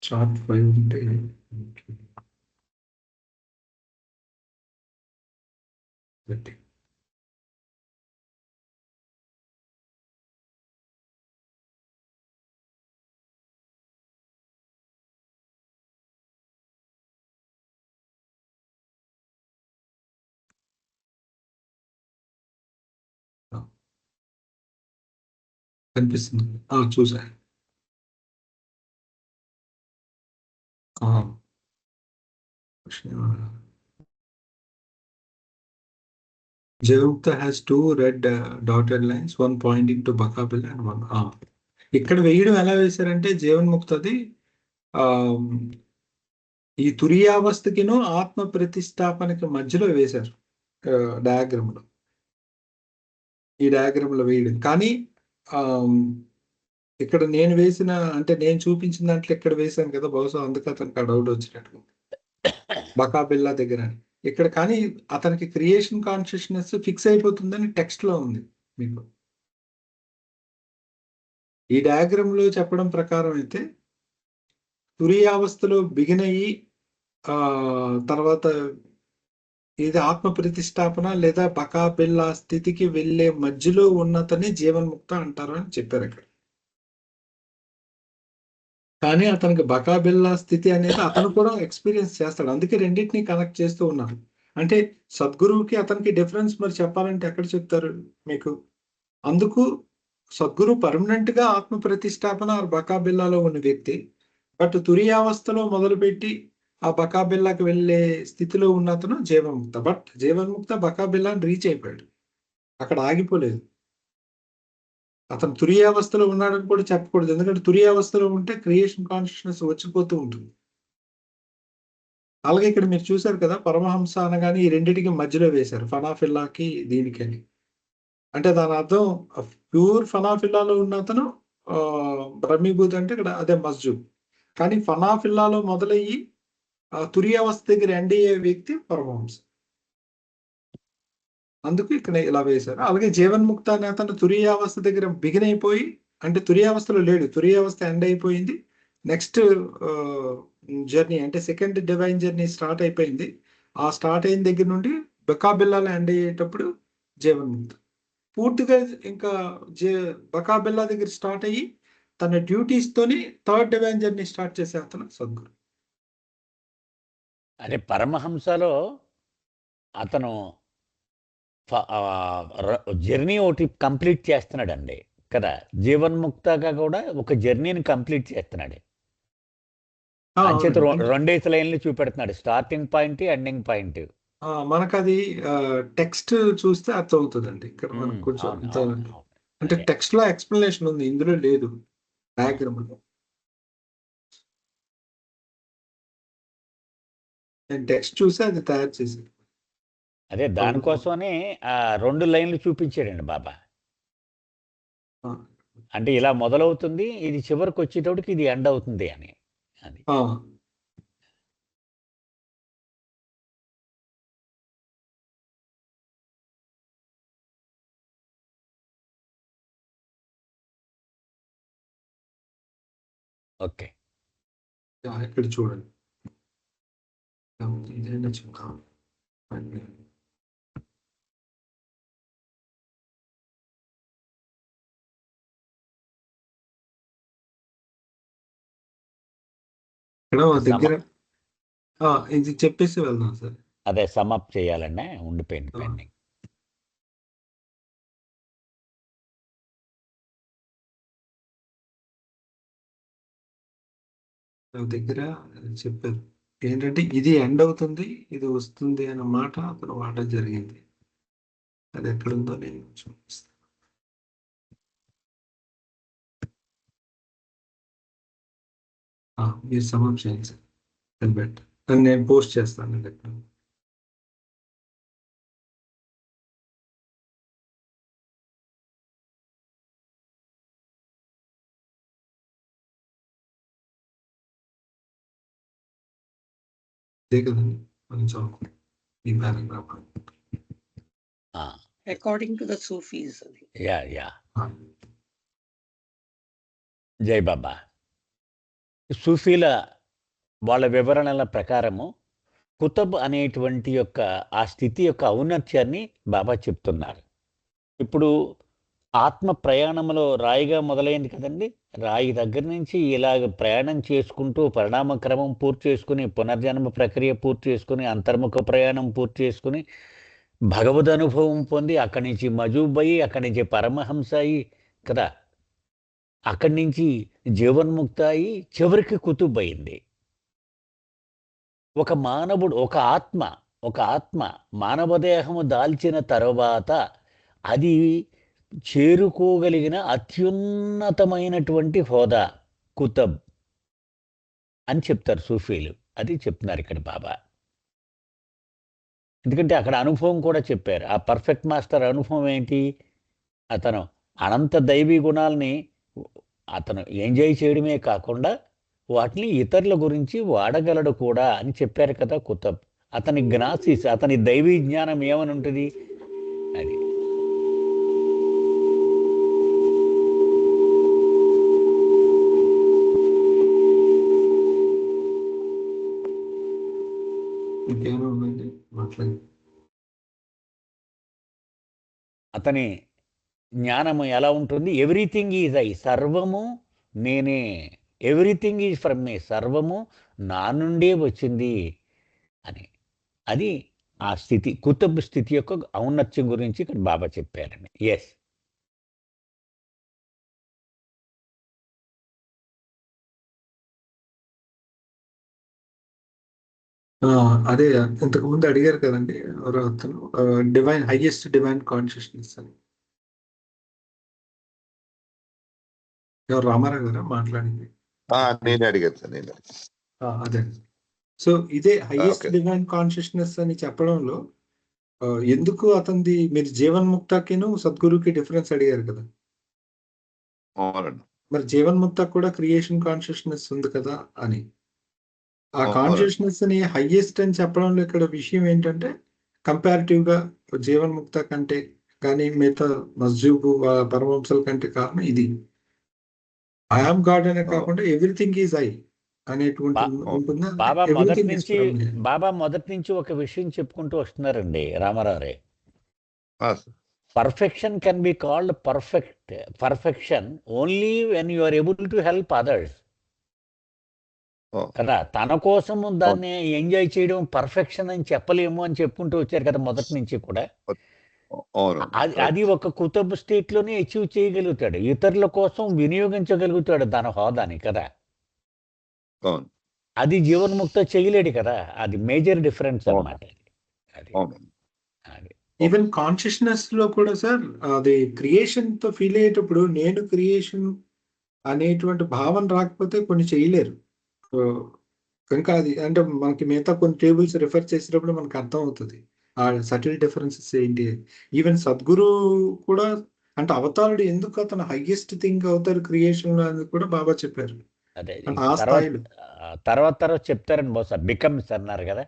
[SPEAKER 1] Chart 5 ఉంటే పెట్టి కనిపిస్తుంది. చూసా. Jeevamukta has 2 red dotted lines, one pointing to Bakabilla and one. ఇక్కడ వేయడం ఎలా వేశారంటే జీవన్ముక్తది ఈ తురియావస్థకిను ఆత్మ ప్రతిష్టాపనకి మధ్యలో వేశారు డయాగ్రామ్ లో. ఈ డయాగ్రామ్ లో వేయడం కానీ ఇక్కడ నేను వేసిన అంటే నేను చూపించిన దాంట్లో ఇక్కడ వేశాను కదా, బహుశా అందుకు అతనికి ఆ డౌట్ వచ్చినట్టు బకాబిల్లా దగ్గర. ఇక్కడ కానీ అతనికి క్రియేషన్ కాన్షియస్నెస్ ఫిక్స్ అయిపోతుందని టెక్స్ట్ లో ఉంది. మీకు ఈ డయాగ్రామ్ లో చెప్పడం ప్రకారం అయితే తురియావస్థలో బిగిన్ అయ్యి తర్వాత ఇది ఆత్మ ప్రతిష్టాపన లేదా బకాబిల్లా స్థితికి వెళ్ళే మధ్యలో ఉన్నతని జీవన్ముక్త అంటారు అని చెప్పారు అక్కడ. కానీ అతనికి బకాబిల్లా స్థితి అనేది అతను కూడా ఎక్స్పీరియన్స్ చేస్తాడు. అందుకే రెండింటినీ కనెక్ట్ చేస్తూ ఉన్నారు. అంటే సద్గురువుకి అతనికి డిఫరెన్స్ మరి చెప్పాలంటే ఎక్కడ చెప్తారు మీకు? అందుకు సద్గురు పర్మనెంట్ గా ఆత్మ ప్రతిష్టాపన బకాబిల్లాలో ఉన్న వ్యక్తి, బట్ తురియావస్థలో మొదలుపెట్టి ఆ బకాబిల్లాకి వెళ్ళే స్థితిలో ఉన్న అతను జీవన్ముక్త. బట్ జీవన్ముక్త బకాబిల్లాని రీచ్ అయిపోయాడు, అక్కడ ఆగిపోలేదు. అతను తురియావస్థలో ఉన్నాడని కూడా చెప్పకూడదు, ఎందుకంటే తురియావస్థలో ఉంటే క్రియేషన్ కాన్షియస్నెస్ వచ్చిపోతూ ఉంటుంది. అలాగే ఇక్కడ మీరు చూశారు కదా, పరమహంస అనగానే ఈ రెండింటికి మధ్యలో వేశారు, ఫనాఫిల్లాకి దీనికని. అంటే దాని అర్థం ప్యూర్ ఫనాఫిల్లాలో ఉన్న అతను బ్రహ్మీభూతి అంటే ఇక్కడ అదే మస్జూబ్. కానీ ఫనాఫిల్లాలో మొదలయ్యి తురియావస్థ దగ్గర ఎండ్ అయ్యే వ్యక్తి పరమహంస. అందుకు ఇక్కడ ఇలా వేశారు. అలాగే జీవన్ముక్త అనే అతను తురియావస్థ దగ్గర బిగిన్ అయిపోయి, అంటే తురియావస్థలో లేడు, తురియావస్థ ఎండ్ అయిపోయింది. నెక్స్ట్ జర్నీ అంటే సెకండ్ డివైన్ జర్నీ స్టార్ట్ అయిపోయింది. ఆ స్టార్ట్ అయిన దగ్గర నుండి బకాబిల్లాలో ఎండ్ అయ్యేటప్పుడు జీవన్ముక్త పూర్తిగా ఇంకా బకాబిల్లా దగ్గర స్టార్ట్ అయ్యి తన డ్యూటీస్ తోని థర్డ్ డివైన్ జర్నీ స్టార్ట్ చేసే అతను సద్గురు.
[SPEAKER 2] అదే పరమహంసలో అతను జర్నీ ఒకటి కంప్లీట్ చేస్తున్నాడండి కదా, జీవన్ముక్తగా కూడా ఒక జర్నీని కంప్లీట్ చేస్తున్నాడు. అంచేత రెండేసి లైన్లు చూపెడుతున్నాడు, స్టార్టింగ్ పాయింట్ ఎండింగ్ పాయింట్.
[SPEAKER 1] మనకు అది టెక్స్ట్ చూస్తే అర్థం అవుతుందండి. ఇక్కడ మనకు కొంచెం అంటే టెక్స్ట్ లో ఎక్స్ప్లెనేషన్ ఉంది, ఇందులో లేదు డయాగ్రామ్ లో. నేను టెక్స్ట్ చూసి అది తయారు చేశాను.
[SPEAKER 2] అదే దానికోసమనే ఆ 2 లైన్లు చూపించాడండి బాబా.
[SPEAKER 1] ఆ,
[SPEAKER 2] అంటే ఇలా మొదలవుతుంది, ఇది చివరికి వచ్చేటప్పటికి ఇది ఎండ్ అవుతుంది అని. అది
[SPEAKER 1] ఆ,
[SPEAKER 2] ఓకే.
[SPEAKER 1] ఇక్కడ చూడండి. ఇదైనా చెప్తాం. ఇక్కడ మా దగ్గర ఇది చెప్పేసి వెళ్దాం సార్.
[SPEAKER 2] అదే సమప్ చేయాలనే ఉండిపోయింది పెండింగ్.
[SPEAKER 1] నా దగ్గర చెప్పారు ఏంటంటే ఇది ఎండ్ అవుతుంది, ఇది వస్తుంది అన్న మాట అతను వాడడం జరిగింది. అది ఎక్కడుందో నేను చూపిస్తాను. మీరు సమం చేయండి సార్, నేను పోస్ట్ చేస్తాను ఎక్కడ. అదే కదండి కొంచెం ఈ paragraph.
[SPEAKER 6] According to the Sufis అది.
[SPEAKER 2] యా యా జై బాబా. సూఫీల వాళ్ళ వివరణల ప్రకారము కుతబ్ అనేటువంటి యొక్క ఆ స్థితి యొక్క ఔన్నత్యాన్ని బాబా చెప్తున్నారు. ఇప్పుడు ఆత్మ ప్రయాణంలో రాయిగా మొదలైంది కదండి. రాయి దగ్గర నుంచి ఇలాగ ప్రయాణం చేసుకుంటూ పరిణామ క్రమం పూర్తి చేసుకుని, పునర్జన్మ ప్రక్రియ పూర్తి చేసుకుని, అంతర్ముఖ ప్రయాణం పూర్తి చేసుకుని, భగవద్ అనుభవం పొంది, అక్కడి నుంచి మజూబ్ అయ్యి, అక్కడి నుంచి పరమహంస అయ్యి కదా, అక్కడి నుంచి జీవన్ముక్త అయి చివరికి కుతుబ్ అయింది. ఒక మానవుడు, ఒక ఆత్మ మానవదేహము దాల్చిన తర్వాత అది చేరుకోగలిగిన అత్యున్నతమైనటువంటి హోదా కుతబ్ అని చెప్తారు సూఫీలు. అది చెప్తున్నారు ఇక్కడ బాబా. ఎందుకంటే అక్కడ అనుభవం కూడా చెప్పారు. ఆ పర్ఫెక్ట్ మాస్టర్ అనుభవం ఏంటి? అతను అనంత దైవీ గుణాలని అతను ఎంజాయ్ చేయడమే కాకుండా వాటిని ఇతరుల గురించి వాడగలడు కూడా అని చెప్పారు కదా కుతబ్. అతని జ్ఞాసిస్, అతని దైవీ జ్ఞానం ఏమని ఉంటుంది? అది
[SPEAKER 1] ఇంకేమో ఉందండి మాట్లాడి.
[SPEAKER 2] అతని జ్ఞానము ఎలా ఉంటుంది? ఎవ్రీథింగ్ ఈజ్ ఐ, సర్వము నేనే. ఎవ్రీథింగ్ ఈజ్ ఫ్రమ్ మీ, సర్వము నా నుండే వచ్చింది అని. అది ఆ స్థితి, కుతుబ్ స్థితి యొక్క ఔన్నత్యం గురించి ఇక్కడ బాబా చెప్పారండి. ఎస్,
[SPEAKER 1] అదే ఇంతకు ముందు అడిగారు కదండి ఎవరో అతను, డివైన్ హైయెస్ట్ డివైన్ కాన్షియస్నెస్ అని. ఎవరు రామారావు గారా మాట్లాడింది?
[SPEAKER 5] నేను అడిగాను సార్, నేను
[SPEAKER 1] అదే. సో ఇదే హైయెస్ట్
[SPEAKER 5] ఓకే.
[SPEAKER 1] డివైన్ కాన్షియస్నెస్ అని చెప్పడంలో ఎందుకు అతనిది, మీరు జీవన్ముక్తకిను సద్గురుకి డిఫరెన్స్ అడిగారు కదా.
[SPEAKER 5] అవునండి.
[SPEAKER 1] మరి జీవన్ముక్త కూడా క్రియేషన్ కాన్షియస్నెస్ ఉంది కదా అని. ఆ
[SPEAKER 5] అవునండి.
[SPEAKER 1] కాన్షియస్నెస్ ని హైయెస్ట్ అని చెప్పడంలో ఇక్కడ విషయం ఏంటంటే, కంపారిటివ్ గా జీవన్ముక్త కంటే కానీ మిగతా మస్జూబు పరమవంశల కంటే కారణం ఇది. ఐఆమ్ గాడ్ అనే కాకుండా ఎవ్రీథింగ్ ఈజ్ ఐ అనేటువంటి ఉంటుంది.
[SPEAKER 2] బాబా
[SPEAKER 1] Everything is
[SPEAKER 2] మొదటి నుంచి ఒక విషయం చెప్పుకుంటూ వస్తున్నారండి రామారావు రే.
[SPEAKER 5] Sir.
[SPEAKER 2] Perfection can be called perfection only when you are able to help others కదా. తన కోసము దాన్ని ఎంజాయ్ చేయడం పర్ఫెక్షన్ అని చెప్పలేము అని చెప్పుకుంటూ వచ్చారు కదా మొదటి నుంచి కూడా. అది ఒక కుతుబ్ స్టేట్ లోనే అచీవ్ చేయగలుగుతాడు, ఇతరుల కోసం వినియోగించగలుగుతాడు తన హోదాని కదా. అది జీవన్ముక్త చేయలేడు కదా. అది మేజర్ డిఫరెన్స్ అన్నమాట.
[SPEAKER 1] ఈవెన్ కాన్షియస్నెస్ లో కూడా సార్, అది క్రియేషన్ తో ఫీల్ అయ్యేటప్పుడు నేను క్రియేషన్ అనేటువంటి భావన రాకపోతే కొన్ని చేయలేరు. కనుక అది అంటే మనకి మిగతా కొన్ని టేబుల్స్ రిఫర్ చేసేటప్పుడు మనకు అర్థం అవుతుంది. ఆ సటిల్ డిఫరెన్సెస్ ఏంటి? ఈవెన్ సద్గురు కూడా అంటే అవతారుడు ఎందుకు అతను హైయెస్ట్ థింగ్ అవుతారు క్రియేషన్ లో అని కూడా బాబా చెప్పారు.
[SPEAKER 2] అదే
[SPEAKER 1] అంటే
[SPEAKER 2] ఇంక
[SPEAKER 1] ఆ
[SPEAKER 2] తర్వాత
[SPEAKER 1] స్థాయిలో
[SPEAKER 2] తర్వాత చెప్తారండి బహుశా బికమ్స్ అన్నారు కదా.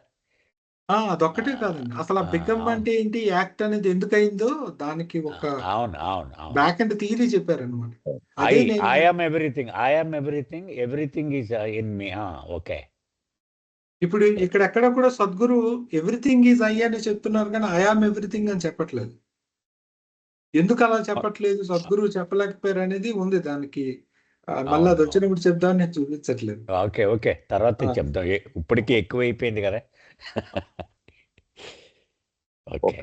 [SPEAKER 1] అదొక్కటే కాదండి. అసలు ఆ బికమ్
[SPEAKER 2] అవును
[SPEAKER 1] అంటే ఏంటి, యాక్ట్ అనేది ఎందుకయిందో దానికి ఒక
[SPEAKER 2] అవును అవును అవును.
[SPEAKER 1] బ్యాక్ అండ్ థియరీ చెప్పారనమాట.
[SPEAKER 2] ఐ
[SPEAKER 1] అదే నేను
[SPEAKER 2] I am everything everything is in me. Okay.
[SPEAKER 1] ఇప్పుడు ఇక్కడ ఎక్కడ కూడా సద్గురు ఎవ్రీథింగ్ ఈజ్ ఐ అని చెప్తున్నారు, కానీ ఐ ఆమ్ ఎవ్రీథింగ్ అని చెప్పట్లేదు. ఎందుకు అలా చెప్పట్లేదు, సద్గురు చెప్పలేకపోయారు అనేది ఉంది దానికి. మళ్ళీ అది వచ్చినప్పుడు చెప్దామని నేను చూపించట్లేదు.
[SPEAKER 2] ఓకే ఓకే తర్వాత చెప్దాం. ఇప్పటికీ ఎక్కువైపోయింది కదా. ఓకే.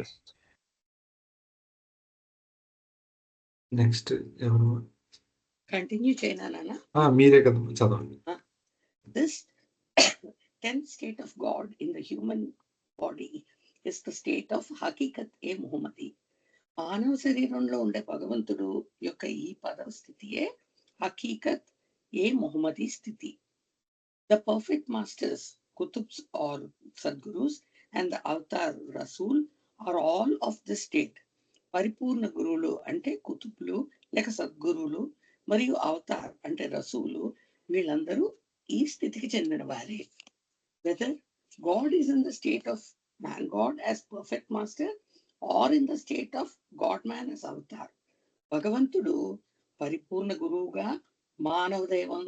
[SPEAKER 1] నెక్స్ట్ ఎవరు?
[SPEAKER 6] కంటిన్యూ చేయనా నాన్న?
[SPEAKER 1] మీరే కదా చదవండి.
[SPEAKER 6] This 10th state of God in the human body is the state of Hakikat e Muhammadi. మానవ శరీరంలో ఉండే భగవంతుడు యొక్క ఈ పదవ స్థితియే హకీకత్ ఏ మొహమ్మదీ స్థితి. ద పర్ఫెక్ట్ మాస్టర్స్, కుతుబ్స్ ఆర్ సద్గురుస్ అండ్ ద అవతార్ రసూల్ are all of the state. పరిపూర్ణ గురువులు అంటే కుతుబ్లు లేక సద్గురువులు మరియు అవతార్ అంటే రసూలు, వీళ్ళందరూ ఈ స్థితికి చెందిన వారే. Whether God is in the state of man God as perfect master or in the state of God man as avatar. భగవంతుడు పరిపూర్ణ గురువుగా మానవ దైవం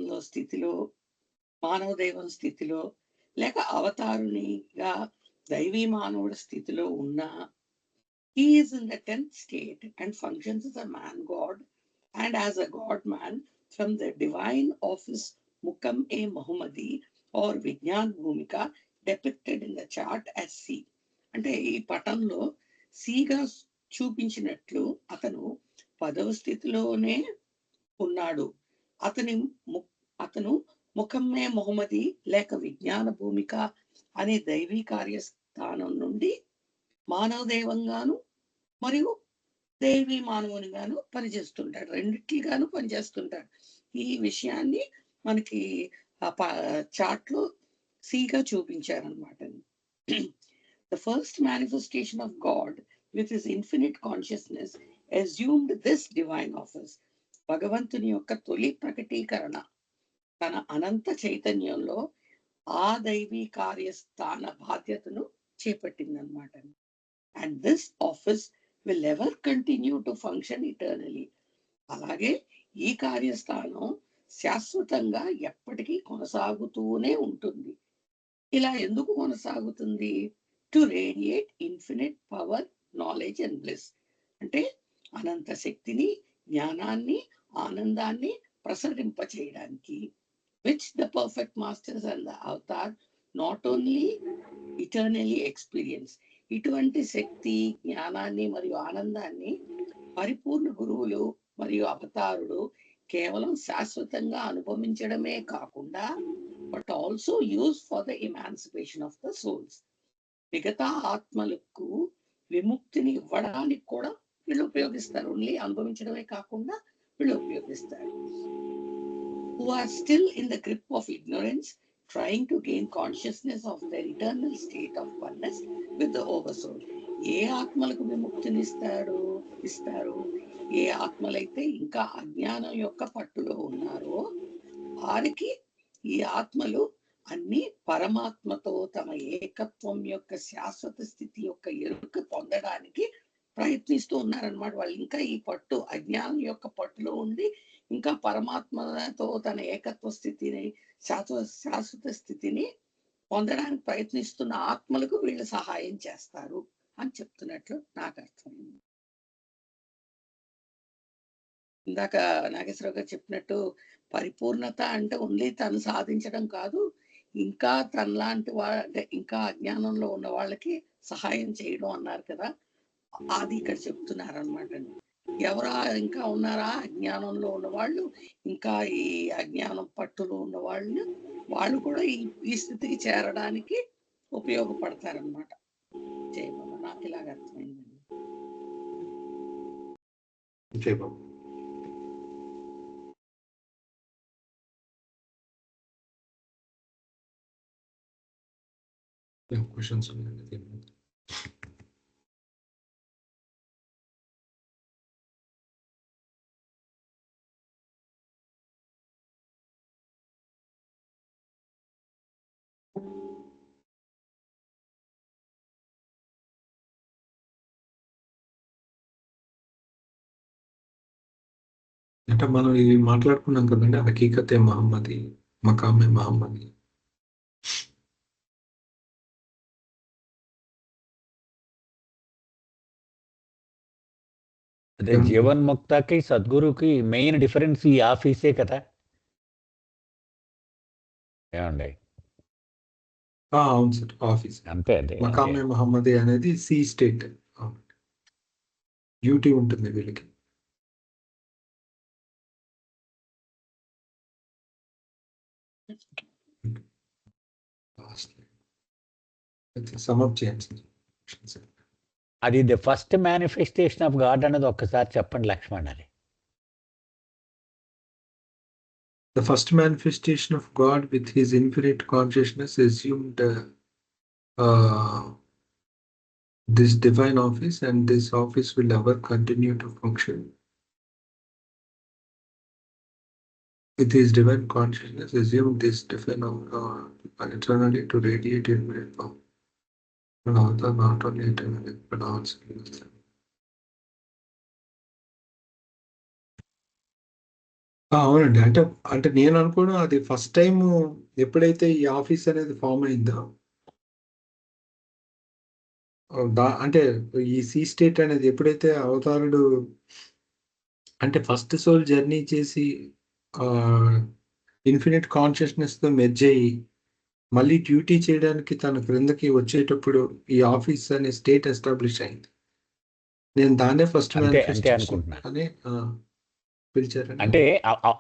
[SPEAKER 6] స్థితిలో లేక అవతారునిగా దైవీ మానవుడి స్థితిలో ఉన్నా, he is in the 10th state and functions as a man god and as a god man from the divine office Mukam e Muhammadi or Vijnan Bhumika depicted in the chart as C. అంటే ఈ పటంలో సిగా చూపించినట్లు అతను పదవ స్థితిలోనే ఉన్నాడు. అతను ముఖమ్మే మొహమ్మది లేక విజ్ఞాన భూమిక అనే దైవీ కార్యస్థానం నుండి మానవ దైవంగాను మరియు దైవీ మానవునిగాను పనిచేస్తుంటాడు. రెండిట్లుగాను పనిచేస్తుంటాడు. ఈ విషయాన్ని మనకి చార్ట్ లో సిగా చూపించారనమాట. The first manifestation of God with his infinite consciousness assumed this divine office. భగవంతుని యొక్క తొలి ప్రకటీకరణ తన అనంత చైతన్యంలో ఆ దైవీ కార్యస్థాన బాధ్యతను చేపట్టిందనమాట. And this office will ever continue to function eternally. అలాగే ఈ కార్యస్థానం శాశ్వతంగా ఎప్పటికీ కొనసాగుతూనే ఉంటుంది. ఇలా ఎందుకు కొనసాగుతుంది? To radiate infinite power, knowledge and bliss. అంటే అనంత శక్తిని, జ్ఞానాన్ని, ఆనందాన్ని ప్రసరింప చేయడానికి. Which the perfect masters and the Avatar not only eternally experience. ఇటువంటి శక్తి, జ్ఞానాన్ని మరియు ఆనందాన్ని పరిపూర్ణ గురువులు మరియు అవతారుడు కేవలం శాశ్వతంగా అనుభవించడమే కాకుండా but also use for the ఇమాన్సిపేషన్ of the souls. మిగతా ఆత్మలకు విముక్తిని ఇవ్వడానికి కూడా వీళ్ళు ఉపయోగిస్తారు. ఓన్లీ అనుభవించడమే కాకుండా వీళ్ళు ఉపయోగిస్తారు. Who are still in the grip of ignorance, trying to gain consciousness of their eternal state of oneness with the oversoul. ఏ ఆత్మలకు విముక్తిని ఇస్తారు? ఏ ఆత్మలైతే ఇంకా అజ్ఞానం యొక్క పట్టులో ఉన్నారో వారికి ఈ ఆత్మలు అన్ని పరమాత్మతో తమ ఏకత్వం యొక్క శాశ్వత స్థితి యొక్క ఎరుక పొందడానికి ప్రయత్నిస్తూ ఉన్నారనమాట. వాళ్ళు ఇంకా ఈ పట్టు, అజ్ఞానం యొక్క పట్టులో ఉండి ఇంకా పరమాత్మతో తన ఏకత్వ స్థితిని, శాశ్వత స్థితిని పొందడానికి ప్రయత్నిస్తున్న ఆత్మలకు వీళ్ళు సహాయం చేస్తారు అని చెప్తున్నట్లు నాకు అర్థమైంది. ఇందాక నాగేశ్వరరావు గారు చెప్పినట్టు పరిపూర్ణత అంటే ఓన్లీ తను సాధించడం కాదు, ఇంకా తనలాంటి అంటే ఇంకా అజ్ఞానంలో ఉన్న వాళ్ళకి సహాయం చేయడం అన్నారు కదా, అది ఇక్కడ చెప్తున్నారు అనమాట. ఎవరా ఇంకా ఉన్నారా అజ్ఞానంలో ఉన్నవాళ్ళు, ఇంకా ఈ అజ్ఞానం పట్టులో ఉన్న వాళ్ళు కూడా ఈ స్థితికి చేరడానికి ఉపయోగపడతారనమాట. జయబాబా, నాకు ఇలాగ అర్థమైందండి.
[SPEAKER 1] జయబాబా. క్వశ్చన్స్ ఉన్నాయండి. అంటే మనం ఇవి మాట్లాడుకున్నాం కదండి, హకీకతే మహమ్మది, మకామే మహమ్మది.
[SPEAKER 2] అదే జీవన్ముక్తకి సద్గురుకి మెయిన్ డిఫరెన్స్ ఈ ఆఫీసే కదా ఏమండి?
[SPEAKER 1] అవును సార్, ఆఫీస్.
[SPEAKER 2] అంతే అదే అదే
[SPEAKER 1] మకామే మహమ్మది అనేది సి స్టేట్. డ్యూటీ ఉంటుంది వీళ్ళకి. సమప్ చేయండి సార్.
[SPEAKER 2] అది the first manifestation of God అన్నది ఒక్కసారి చెప్పండి లక్ష్మణ్. అది
[SPEAKER 1] The first manifestation of God with his infinite consciousness assumed this divine office, and this office will ever continue to function. With his divine consciousness assumed this divine eternally to radiate infinite power. And also not only eternally, but also universally. అవునండి. అంటే అంటే నేను అనుకోవడం అది ఫస్ట్ టైం ఎప్పుడైతే ఈ ఆఫీస్ అనేది ఫామ్ అయిందో, అంటే ఈ సి స్టేట్ అనేది ఎప్పుడైతే అవతారుడు అంటే ఫస్ట్ సోల్ జర్నీ చేసి ఇన్ఫినిట్ కాన్షియస్నెస్తో మెర్జ్ అయ్యి మళ్ళీ డ్యూటీ చేయడానికి తన క్రిందకి వచ్చేటప్పుడు ఈ ఆఫీస్ అనే స్టేట్ ఎస్టాబ్లిష్ అయింది. నేను దాన్నే ఫస్ట్
[SPEAKER 2] అంతే
[SPEAKER 1] మేనిఫెస్టేషన్
[SPEAKER 2] అనుకుంటున్నా.
[SPEAKER 1] అని పిలిచారండి.
[SPEAKER 2] అంటే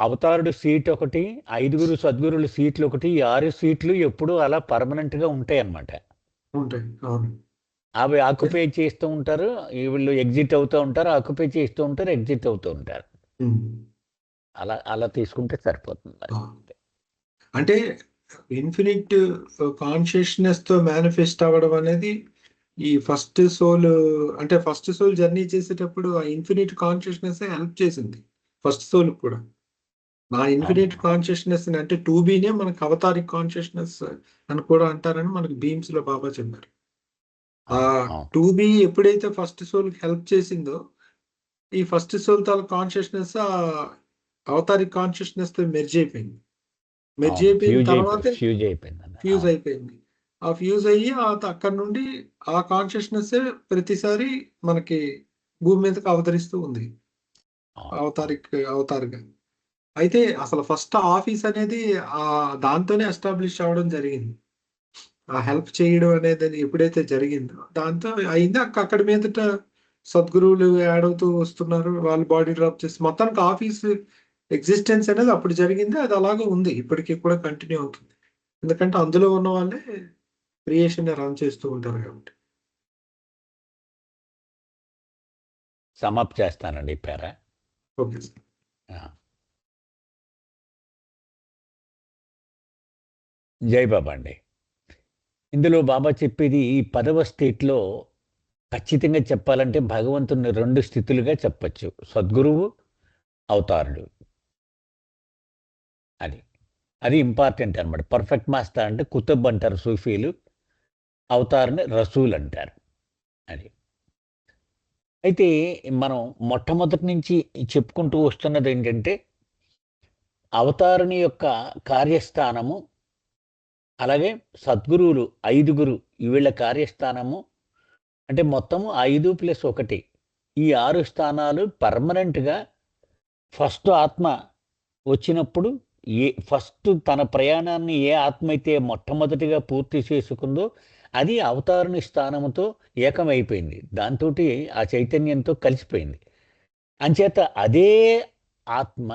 [SPEAKER 2] అవతారుడు సీట్ ఒకటి, 5 సద్గురుల సీట్లు ఒకటి, 6 సీట్లు ఎప్పుడు అలా పర్మనెంట్ గా ఉంటాయి అన్నమాట.
[SPEAKER 1] ఉంటాయి. అవును.
[SPEAKER 2] అవి ఆక్యుపై చేస్తూ ఉంటారు, వీళ్ళు ఎగ్జిట్ అవుతూ ఉంటారు, ఆక్యుపై చేస్తూ ఉంటారు, ఎగ్జిట్ అవుతూ ఉంటారు. అలా అలా తీసుకుంటే సరిపోతుంది.
[SPEAKER 1] అంటే ఇన్ఫినిట్ కాన్షియస్నెస్ తో మేనిఫెస్ట్ అవ్వడం అనేది ఈ ఫస్ట్ సోల్, అంటే ఫస్ట్ సోల్ జర్నీ చేసేటప్పుడు ఆ ఇన్ఫినిట్ కాన్షియస్నెస్ హెల్ప్ చేసింది ఫస్ట్ సోల్ కూడా. నా ఇన్ఫినిట్ కాన్షియస్నెస్ అంటే 2Bనే మనకు అవతారిక్ కాన్షియస్నెస్ అని కూడా అంటారని మనకు బీమ్స్ లో బాబా చెప్పారు. ఆ 2B ఎప్పుడైతే ఫస్ట్ సోల్ హెల్ప్ చేసిందో, ఈ ఫస్ట్ సోల్ తాల కాన్షియస్నెస్ అవతారిక్ కాన్షియస్నెస్ తో మెర్జ్ అయిపోయింది. మెర్జ్ అయిపోయిన తర్వాత ఫ్యూజ్ అయిపోయింది. ఆ ఫ్యూజ్ అయ్యి అక్కడ నుండి ఆ కాన్షియస్నెస్ ప్రతిసారి మనకి భూమి మీదకి అవతరిస్తూ ఉంది అవతారిగా. అయితే అసలు ఫస్ట్ ఆఫీస్ అనేది దాంతోనే ఎస్టాబ్లిష్ అవ్వడం జరిగింది. ఆ హెల్ప్ చేయడం అనేది ఎప్పుడైతే జరిగిందో దాంతో అయింది. అక్కడ మీదట సద్గురువులు యాడ్ అవుతూ వస్తున్నారు, వాళ్ళు బాడీ డ్రాప్ చేసి మొత్తానికి ఆఫీస్ ఎగ్జిస్టెన్స్ అనేది అప్పుడు జరిగింది. అది అలాగే ఉంది, ఇప్పటికీ కూడా కంటిన్యూ అవుతుంది. ఎందుకంటే అందులో ఉన్న వాళ్ళే క్రియేషన్ రన్ చేస్తూ ఉంటారు కాబట్టి.
[SPEAKER 2] సమప్ చేస్తానండి పేరా.
[SPEAKER 1] Okay sir.
[SPEAKER 2] జై బాబా అండి. ఇందులో బాబా చెప్పేది ఈ 10వ స్టేట్లో ఖచ్చితంగా చెప్పాలంటే భగవంతుని 2 స్థితులుగా చెప్పచ్చు, సద్గురువు, అవతారుడు. అది ఇంపార్టెంట్ అనమాట. పర్ఫెక్ట్ మాస్టర్ అంటే కుతుబ్ అంటారు సూఫీలు, అవతార్ని రసూల్ అంటారు. అది అయితే మనం మొట్టమొదటి నుంచి చెప్పుకుంటూ వస్తున్నది ఏంటంటే అవతారుని యొక్క కార్యస్థానము, అలాగే సద్గురువులు 5 వీళ్ళ కార్యస్థానము. అంటే మొత్తము 5 + 1 ఈ 6 స్థానాలు పర్మనెంట్గా ఫస్ట్ ఆత్మ వచ్చినప్పుడు ఫస్ట్ తన ప్రయాణాన్ని ఏ ఆత్మ అయితే మొట్టమొదటిగా పూర్తి చేసుకుందో అది అవతారుని స్థానంతో ఏకమైపోయింది, దాంతో ఆ చైతన్యంతో కలిసిపోయింది. అంచేత అదే ఆత్మ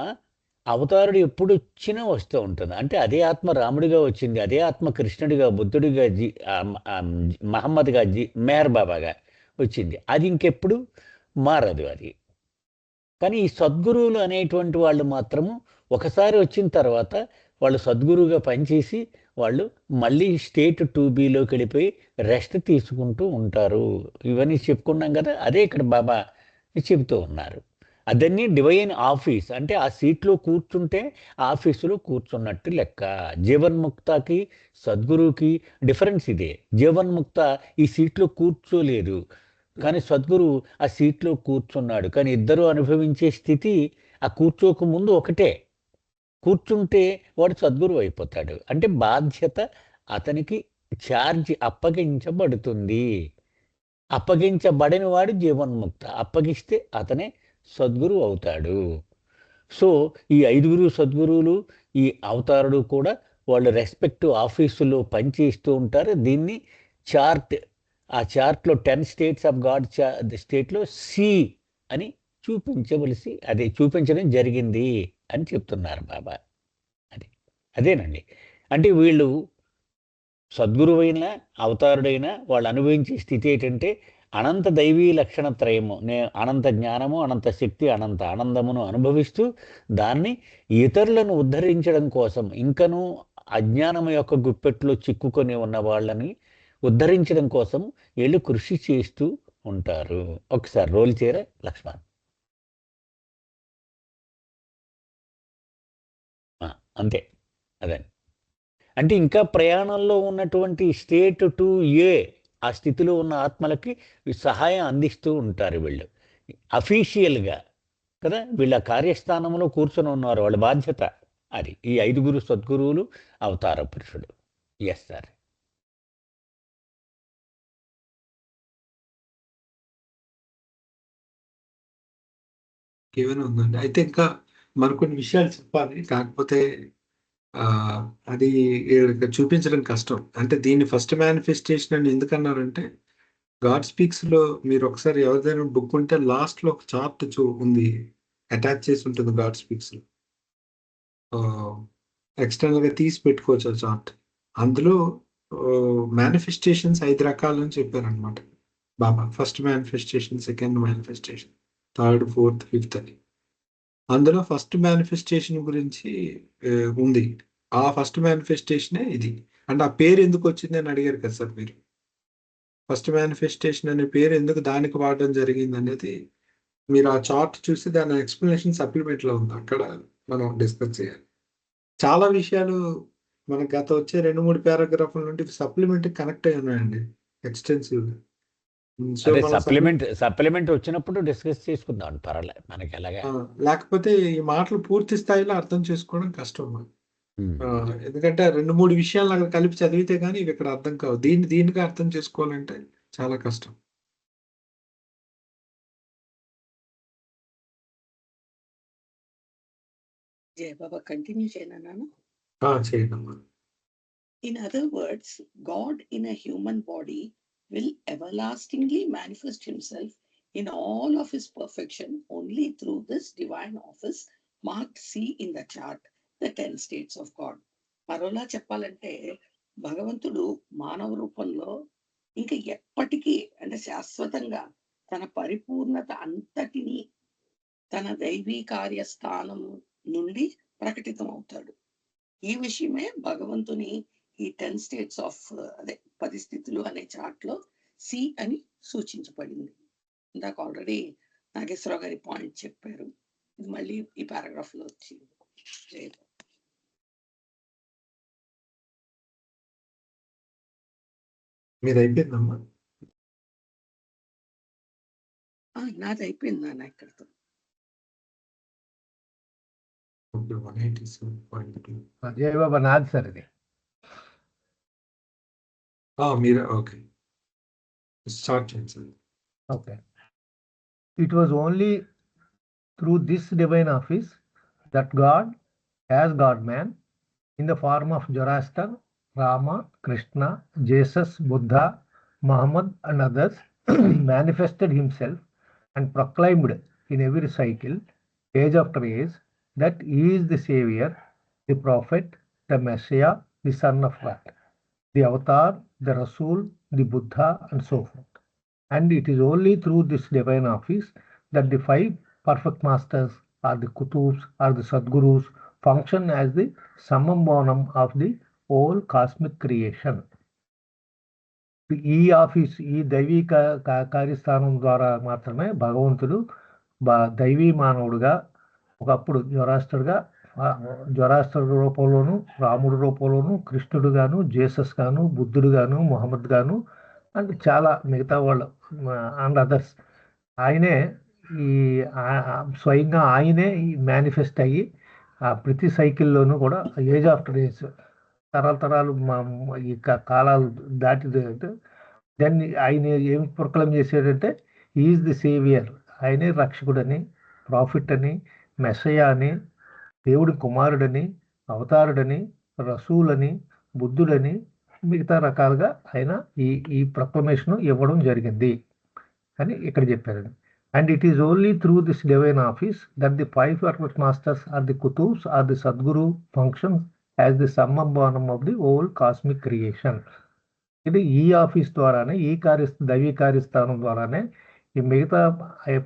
[SPEAKER 2] అవతారుడు ఎప్పుడు వచ్చినా వస్తూ ఉంటుంది. అంటే అదే ఆత్మ రాముడిగా వచ్చింది, అదే ఆత్మ కృష్ణుడిగా, బుద్ధుడిగా, మహమ్మద్గా, మెహర్ బాబాగా వచ్చింది. అది ఇంకెప్పుడు మారదు అది. కానీ ఈ సద్గురువులు అనేటువంటి వాళ్ళు మాత్రము ఒకసారి వచ్చిన తర్వాత వాళ్ళు సద్గురువుగా పనిచేసి వాళ్ళు మళ్ళీ స్టేట్ 2Bలోకి వెళ్ళిపోయి రెస్ట్ తీసుకుంటూ ఉంటారు. ఇవన్నీ చెప్పుకున్నాం కదా, అదే ఇక్కడ బాబా చెబుతూ ఉన్నారు. అదన్నీ డివైన్ ఆఫీస్. అంటే ఆ సీట్లో కూర్చుంటే ఆఫీసులో కూర్చున్నట్టు లెక్క. జీవన్ముక్తకి సద్గురువుకి డిఫరెన్స్ ఇదే. జీవన్ముక్త ఈ సీట్లో కూర్చోలేదు, కానీ సద్గురు ఆ సీట్లో కూర్చున్నాడు. కానీ ఇద్దరు అనుభవించే స్థితి ఆ కూర్చోక ముందు ఒకటే, కూర్చుంటే వాడు సద్గురువు అయిపోతాడు. అంటే బాధ్యత అతనికి ఛార్జ్ అప్పగించబడుతుంది. అప్పగించబడిన వాడు జీవన్ముక్త, అప్పగిస్తే అతనే సద్గురువు అవుతాడు. సో ఈ 5 సద్గురువులు, ఈ అవతారుడు కూడా వాళ్ళు రెస్పెక్టివ్ ఆఫీసులో పనిచేస్తూ ఉంటారు. దీన్ని చార్ట్, ఆ చార్ట్లో 10 స్టేట్స్ ఆఫ్ గాడ్ స్టేట్లో సి అని చూపించడం జరిగింది అని చెప్తున్నారు బాబా. అదేనండి. అంటే వీళ్ళు సద్గురువైన అవతారుడైన వాళ్ళు అనుభవించే స్థితి ఏంటంటే అనంత దైవీ లక్షణత్రయము, అనంత జ్ఞానము, అనంత శక్తి, అనంత ఆనందమును అనుభవిస్తూ దాన్ని ఇతరులను ఉద్ధరించడం కోసం, ఇంకనూ అజ్ఞానము యొక్క గుప్పెట్లో చిక్కుకొని ఉన్న వాళ్ళని ఉద్ధరించడం కోసం వీళ్ళు కృషి చేస్తూ ఉంటారు. ఒకసారి రోల్ చేయరా లక్ష్మణ్. అంతే, అదే. అంటే ఇంకా ప్రయాణంలో ఉన్నటువంటి స్టేట్ టు ఏ, ఆ స్థితిలో ఉన్న ఆత్మలకి సహాయం అందిస్తూ ఉంటారు వీళ్ళు అఫీషియల్గా కదా. వీళ్ళ కార్యస్థానంలో కూర్చొని ఉన్నారు, వాళ్ళ బాధ్యత అది. ఈ 5 సద్గురువులు, అవతార పురుషుడు. Yes sir.
[SPEAKER 1] ఏమైనా ఉందండి? అయితే ఇంకా మరికొన్ని విషయాలు చెప్పాలి, కాకపోతే అది చూపించడం కష్టం. అంటే దీన్ని ఫస్ట్ మేనిఫెస్టేషన్ అని ఎందుకన్నారంటే, గాడ్ స్పీక్స్ లో మీరు ఒకసారి ఎవరిదైనా బుక్ ఉంటే లాస్ట్ లో ఒక చార్ట్ ఉంది, అటాచ్ చేసి ఉంటుంది గాడ్ స్పీక్స్ లో. ఎక్స్టర్నల్ గా తీసి పెట్టుకోవచ్చు ఆ చార్ట్. అందులో మేనిఫెస్టేషన్స్ 5 రకాలు అని చెప్పారనమాట Baba. First manifestation, second manifestation, third, fourth, fifth అని. అందులో ఫస్ట్ మేనిఫెస్టేషన్ గురించి ఉంది. ఆ ఫస్ట్ మేనిఫెస్టేషనే ఇది. అంటే ఆ పేరు ఎందుకు వచ్చింది అని అడిగారు కదా సార్ మీరు. ఫస్ట్ మేనిఫెస్టేషన్ అనే పేరు ఎందుకు దానికి వాడడం జరిగింది అనేది మీరు ఆ చార్ట్ చూసి దాని ఎక్స్ప్లెనేషన్ సప్లిమెంట్ లో ఉంది, అక్కడ మనం డిస్కస్ చేయాలి. చాలా విషయాలు మనకు గత వచ్చే 2-3 పారాగ్రాఫ్ల నుండి సప్లిమెంట్ కనెక్ట్ అయి ఉన్నాయండి ఎక్స్టెన్సివ్ గా. సో
[SPEAKER 2] అదే
[SPEAKER 1] మన
[SPEAKER 2] సప్లిమెంట్ వచ్చినప్పుడు డిస్కస్ చేసుకుందాం, పర్వాలేదు మనకి ఎలాగా.
[SPEAKER 1] లేకపోతే ఈ మాటలు పూర్తి స్థాయిలో అర్థం చేసుకోవడం కష్టం. ఎందుకంటే 2-3 విషయాలు అక్కడ కలిపి చదివితే కానీ ఇవి ఇక్కడ అర్థం కావు. దీనికి అర్థం చేసుకోవాలంటే చాలా కష్టం.
[SPEAKER 6] జయ బాబా కంటిన్యూ చేయనా నాన్న?
[SPEAKER 1] చేయడమ్మా.
[SPEAKER 6] In other words, God in a human body will everlastingly manifest himself in all of his perfection only through this divine office marked C in the chart, the 10 states of God. మరోలా చెప్పాలంటే భగవంతుడు మానవ రూపంలో ఇంకా ఎప్పటికీ అంటే శాశ్వతంగా తన పరిపూర్ణత అంతటినీ తన దైవీ కార్యస్థానం నుండి ప్రకటితం అవుతాడు. ఈ విషయమే భగవంతుని ఈ 10 స్టేట్స్ ఆఫ్ అదే 10 స్థితులు అనే చార్ట్ లో సి అని సూచించబడింది. ఇందాక ఆల్రెడీ నాగేశ్వరరావు గారి పాయింట్ చెప్పారు, ఇది మళ్ళీ ఈ పారాగ్రాఫ్ లో వచ్చింది.
[SPEAKER 1] మీది అయిపోయిందమ్మా?
[SPEAKER 6] నాది అయిపోయింది నాన్న ఇక్కడతో.
[SPEAKER 7] జయ బాబా నాది సార్ ఇది.
[SPEAKER 1] మీరు ఓకే స్టార్ట్ చేయండి sir.
[SPEAKER 7] Okay. It was only through this divine office that God, as God-man, in the form of Zoroaster, Rama, Krishna, Jesus, Buddha, Muhammad, and others, manifested himself and proclaimed in every cycle, age after age, that he is the Savior, the Prophet, the Messiah, the Son of God, the Avatar, the Rasul, the Buddha, and so forth. And it is only through this divine office that the 5 perfect masters or the kutubs or the sadgurus function as the summum bonum of the whole cosmic creation. ఈ ఆఫీస్, ఈ దైవీ కార్యస్థానం ద్వారా మాత్రమే భగవంతుడు దైవీ మానవుడుగా, ఒకప్పుడు జొరాస్టర్ రూపంలోను, రాముడు రూపంలోను, కృష్ణుడు గాను, జీసస్ గాను, బుద్ధుడు గాను, మొహమ్మద్ గాను, అండ్ చాలా మిగతా వాళ్ళు అండ్ అదర్స్, ఆయనే ఈ స్వయంగా ఆయనే మేనిఫెస్ట్ అయ్యి ఆ ప్రతి సైకిల్లోనూ కూడా ఏజ్ ఆఫ్టర్ ఏజ్ తరాలు ఈ కాలాలు దాటి దెన్ ఆయన ఏం ప్రొక్లెయిమ్ చేశాడంటే ఈజ్ ది సేవియర్, ఆయనే రక్షకుడని, ప్రాఫిట్ అని, మెస్సయా అని, దేవుడి కుమారుడని, అవతారుడని, రసూలని, బుద్ధుడని మిగతా రకాలుగా ఆయన ఈ ప్రొక్లమేషన్ ఇవ్వడం జరిగింది అని ఇక్కడ చెప్పారండి. And it is only through this divine office that the 5 purpose masters are the కుతుబ్స్ are the Sadguru function as the సమ్మం of the old cosmic creation. ఇది ఈ ఆఫీస్ ద్వారానే, ఈ దైవీ కార్యస్థానం ద్వారానే ఈ మిగతా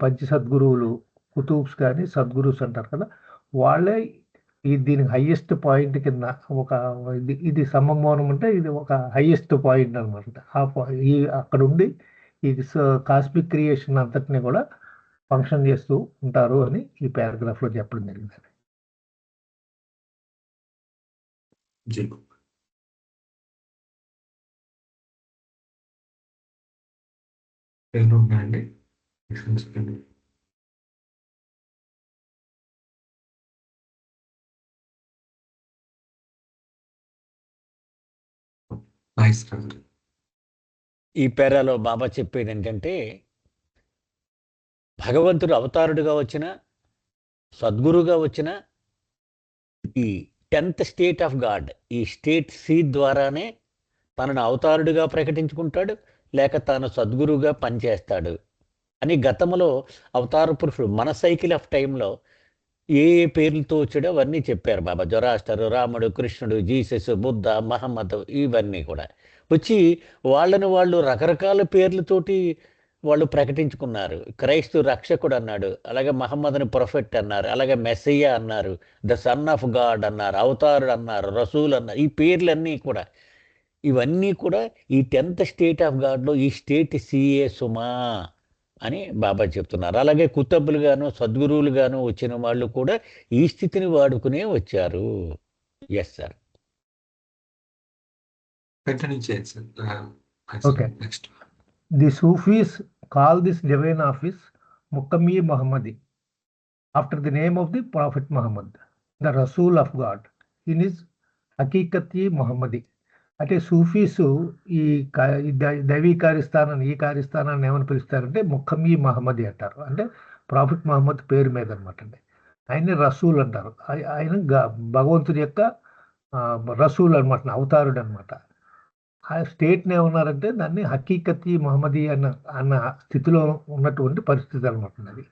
[SPEAKER 7] పంచ సద్గురువులు, కుతుబ్స్ కానీ సద్గురుస్ అంటారు కదా, వాళ్ళే దీనికి హైయెస్ట్ పాయింట్ కింద ఇది సమ్మోహనం అంటే ఇది ఒక హైయెస్ట్ పాయింట్ అనమాట. అక్కడ ఉండి ఇది కాస్మిక్ క్రియేషన్ అంతటిని కూడా ఫంక్షన్ చేస్తూ ఉంటారు అని ఈ పారాగ్రాఫ్ లో చెప్పడం జరిగింది.
[SPEAKER 1] ఉన్నాయండి.
[SPEAKER 2] ఈ పేరాలో బాబా చెప్పేది ఏంటంటే, భగవంతుడు అవతారుడుగా వచ్చిన, సద్గురుగా వచ్చిన ఈ 10th స్టేట్ ఆఫ్ గాడ్, ఈ స్టేట్ సి ద్వారానే తనను అవతారుడిగా ప్రకటించుకుంటాడు, లేక తాను సద్గురువుగా పనిచేస్తాడు అని గతంలో అవతార పురుషుడు మన సైకిల్ ఆఫ్ టైంలో ఏ పేర్లతో వచ్చాడో అవన్నీ చెప్పారు బాబా. జొరాస్టర్, రాముడు, కృష్ణుడు, జీసస్, బుద్ధ, మహమ్మద్, ఇవన్నీ కూడా వచ్చి వాళ్ళని వాళ్ళు రకరకాల పేర్లతోటి వాళ్ళు ప్రకటించుకున్నారు. క్రైస్తు రక్షకుడు అన్నాడు, అలాగే మహమ్మద్ని ప్రొఫెట్ అన్నారు, అలాగే మెస్సయ్య అన్నారు, ద సన్ ఆఫ్ గాడ్ అన్నారు, అవతారుడు అన్నారు, రసూల్ అన్నారు. ఈ పేర్లన్నీ కూడా ఇవన్నీ కూడా ఈ 10th స్టేట్ ఆఫ్ గాడ్లో ఈ స్టేట్ సిఏ సుమా అని బాబా చెప్తున్నారు. అలాగే కుతబ్బులు గాను సద్గురువులు గాను వచ్చిన వాళ్ళు కూడా ఈ స్థితిని వాడుకునే వచ్చారు. Yes sir.
[SPEAKER 7] Okay. The Sufis call this divine office Muqammi Muhammadi, after the name of the Prophet Muhammad, the Rasul of God, in his Hakikati Muhammadi. అంటే సూఫీస్ ఈ దైవీ కార్యస్థానాన్ని, ఈ కార్యస్థానాన్ని ఏమని పిలుస్తారంటే ముఖమ్మీ మహమ్మది అంటారు. అంటే ప్రాఫిట్ మహమ్మద్ పేరు మీద అనమాట అండి. ఆయన్ని రసూల్ అంటారు. ఆయన భగవంతుడి యొక్క రసూల్ అనమాట, అవతారుడు అనమాట. ఆ స్టేట్ని ఏమన్నారంటే దాన్ని హకీకతి మహమ్మదీ అన్న స్థితిలో ఉన్నటువంటి పరిస్థితి అనమాట అది.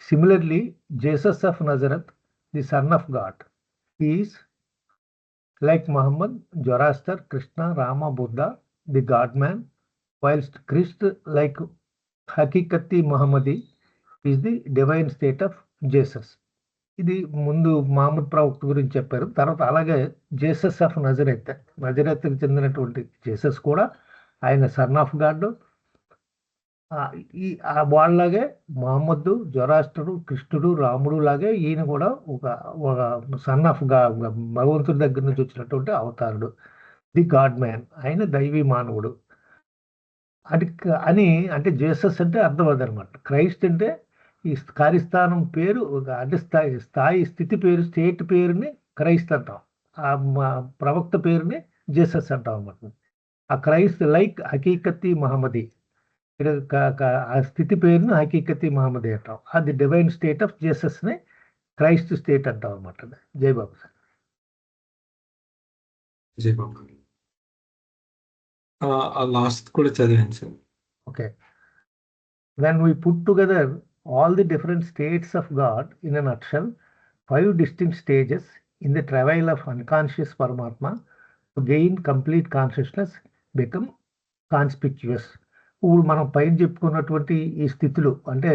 [SPEAKER 7] Similarly Jesus of Nazareth, the son of God, is like Muhammad, Zoroaster, Krishna, Rama, Buddha, the God man, whilst Christ, like Hakikati Muhammadi, is the divine state of Jesus. ఇది ముందు మహమ్మద్ ప్రవక్త గురించి చెప్పారు. తర్వాత అలాగే జేసస్ ఆఫ్ నజరెత్కి చెందినటువంటి జేసస్ కూడా ఆయన సన్ ఆఫ్ గాడ్. వాళ్ళలాగే మహమ్మద్, జొరాస్టరు, కృష్ణుడు, రాముడు లాగే ఈయన కూడా ఒక సన్ ఆఫ్ భగవంతుడి దగ్గర నుంచి వచ్చినటువంటి అవతారుడు, ది గాడ్ మ్యాన్, ఆయన దైవీ మానవుడు అని. అంటే జేసస్ అంటే అర్థం అదనమాట. క్రైస్ట్ అంటే ఈ కార్యస్థానం పేరు, అంటే స్థాయి స్థితి పేరు, స్టేట్ పేరుని క్రైస్ట్ అంటాం. ఆ ప్రవక్త పేరుని జేసస్ అంటాం అన్నమాట. ఆ క్రైస్ట్ లైక్ హకీకతి మహమ్మది, ఆ స్థితి పేరును హకీకతి మహమ్మదీ అంటాం. అది డివైన్ స్టేట్ ఆఫ్ జీసస్ ని క్రైస్ట్ స్టేట్ అంటాం అనమాట. జై బాబు సార్.
[SPEAKER 1] జై బాబు. లాస్ట్ కూడా చదివాను sir.
[SPEAKER 7] Okay. When we put together all the different states of God in a nutshell, 5 distinct stages in the travail of unconscious Paramatma to gain complete consciousness become conspicuous. ఇప్పుడు మనం పైన చెప్పుకున్నటువంటి ఈ స్థితులు అంటే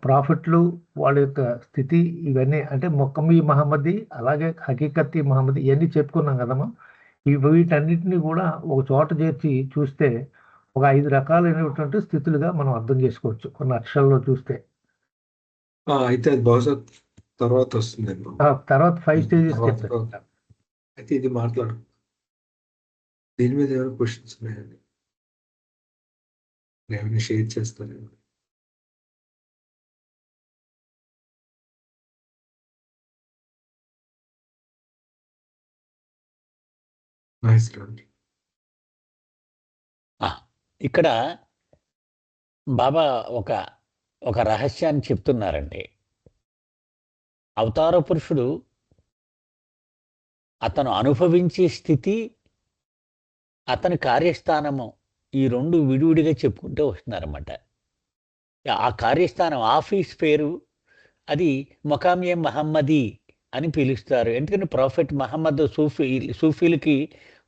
[SPEAKER 7] ప్రాఫిట్లు, వాళ్ళ యొక్క స్థితి, ఇవన్నీ అంటే ముఖమ్మీ మహమ్మదీ, అలాగే హకీకతి మహమ్మదీ, ఇవన్నీ చెప్పుకున్నాం కదమ్మా. వీటన్నిటిని కూడా ఒక చోట చేర్చి చూస్తే ఒక 5 రకాలైనటువంటి స్థితులుగా మనం అర్థం చేసుకోవచ్చు కొన్ని అక్షరాల్లో చూస్తే.
[SPEAKER 1] అయితే అది బహుశా తర్వాత వస్తుంది.
[SPEAKER 7] తర్వాత 5 స్టేజెస్ చెప్తారు.
[SPEAKER 1] అయితే ఇది మాట్లాడు. దీని మీద ఏమైనా క్వశ్చన్స్ ఉన్నాయండి? ఏమైనా షేర్ చేస్తారు? నైస్ అండి.
[SPEAKER 2] ఇక్కడ బాబా ఒక ఒక రహస్యాన్ని చెప్తున్నారండి. అవతార పురుషుడు అతను అనుభవించే స్థితి, అతని కార్యస్థానము, ఈ రెండు విడివిడిగా చెప్పుకుంటూ వస్తున్నారన్నమాట. ఆ కార్యస్థానం ఆఫీస్ పేరు అది మొకామియే మహమ్మదీ అని పిలుస్తారు. ఎందుకంటే ప్రాఫెట్ మహమ్మద్ సూఫీలకి